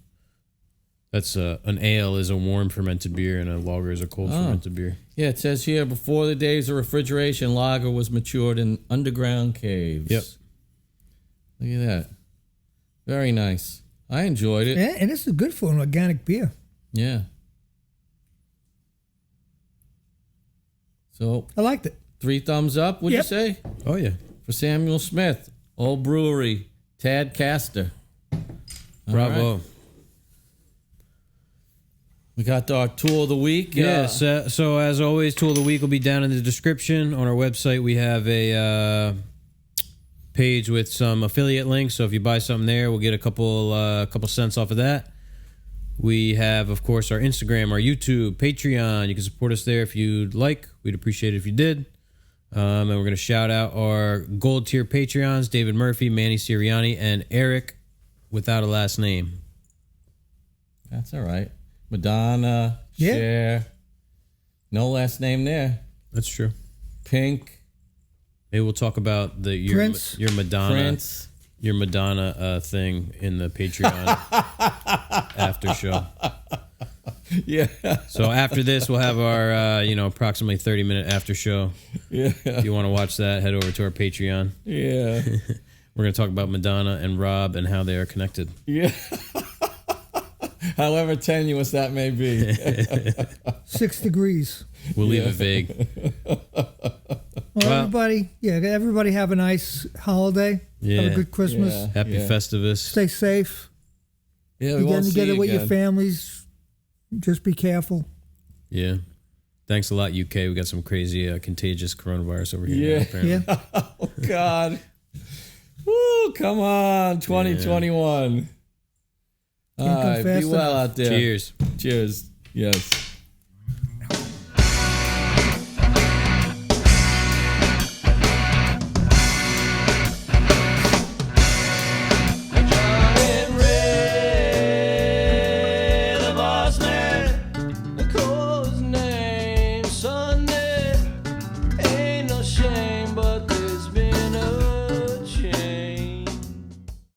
that's an ale is a warm fermented beer and a lager is a cold fermented beer. Yeah, it says here, before the days of refrigeration, lager was matured in underground caves. Yep. Look at that. Very nice. I enjoyed it. And this is good for an organic beer. Yeah. So I liked it. 3 thumbs up, would you Yep. say? Oh yeah. For Samuel Smith, Old Brewery, Tad Castor. All Bravo. right. We got our tool of the week. Yes. So as always, tool of the week will be down in the description. On our website, we have a page with some affiliate links. So if you buy something there, we'll get a couple cents off of that. We have, of course, our Instagram, our YouTube, Patreon. You can support us there if you'd like. We'd appreciate it if you did. And we're going to shout out our gold tier Patreons, David Murphy, Manny Sirianni, and Eric without a last name. That's all right. Madonna, Yeah. Cher. No last name there. That's true. Pink, Maybe we'll talk about your Prince. Madonna. Prince. Your Madonna thing in the Patreon after show. Yeah. So after this, we'll have our approximately 30-minute after show. Yeah. If you want to watch that, head over to our Patreon. Yeah. We're going to talk about Madonna and Rob and how they are connected. Yeah. However tenuous that may be. 6 degrees. We'll leave it vague. Well, everybody have a nice holiday. Yeah. Have a good Christmas. Yeah. Happy Festivus. Stay safe. Yeah, we You're won't getting see together you with your again. families. Just be careful. Yeah. Thanks a lot, UK. We got some crazy contagious coronavirus over here. Yeah. Now, apparently. Yeah. Oh, God. Woo, come on, 2021. All Can't come right, be fast well enough. out there. Cheers. Cheers. Yes.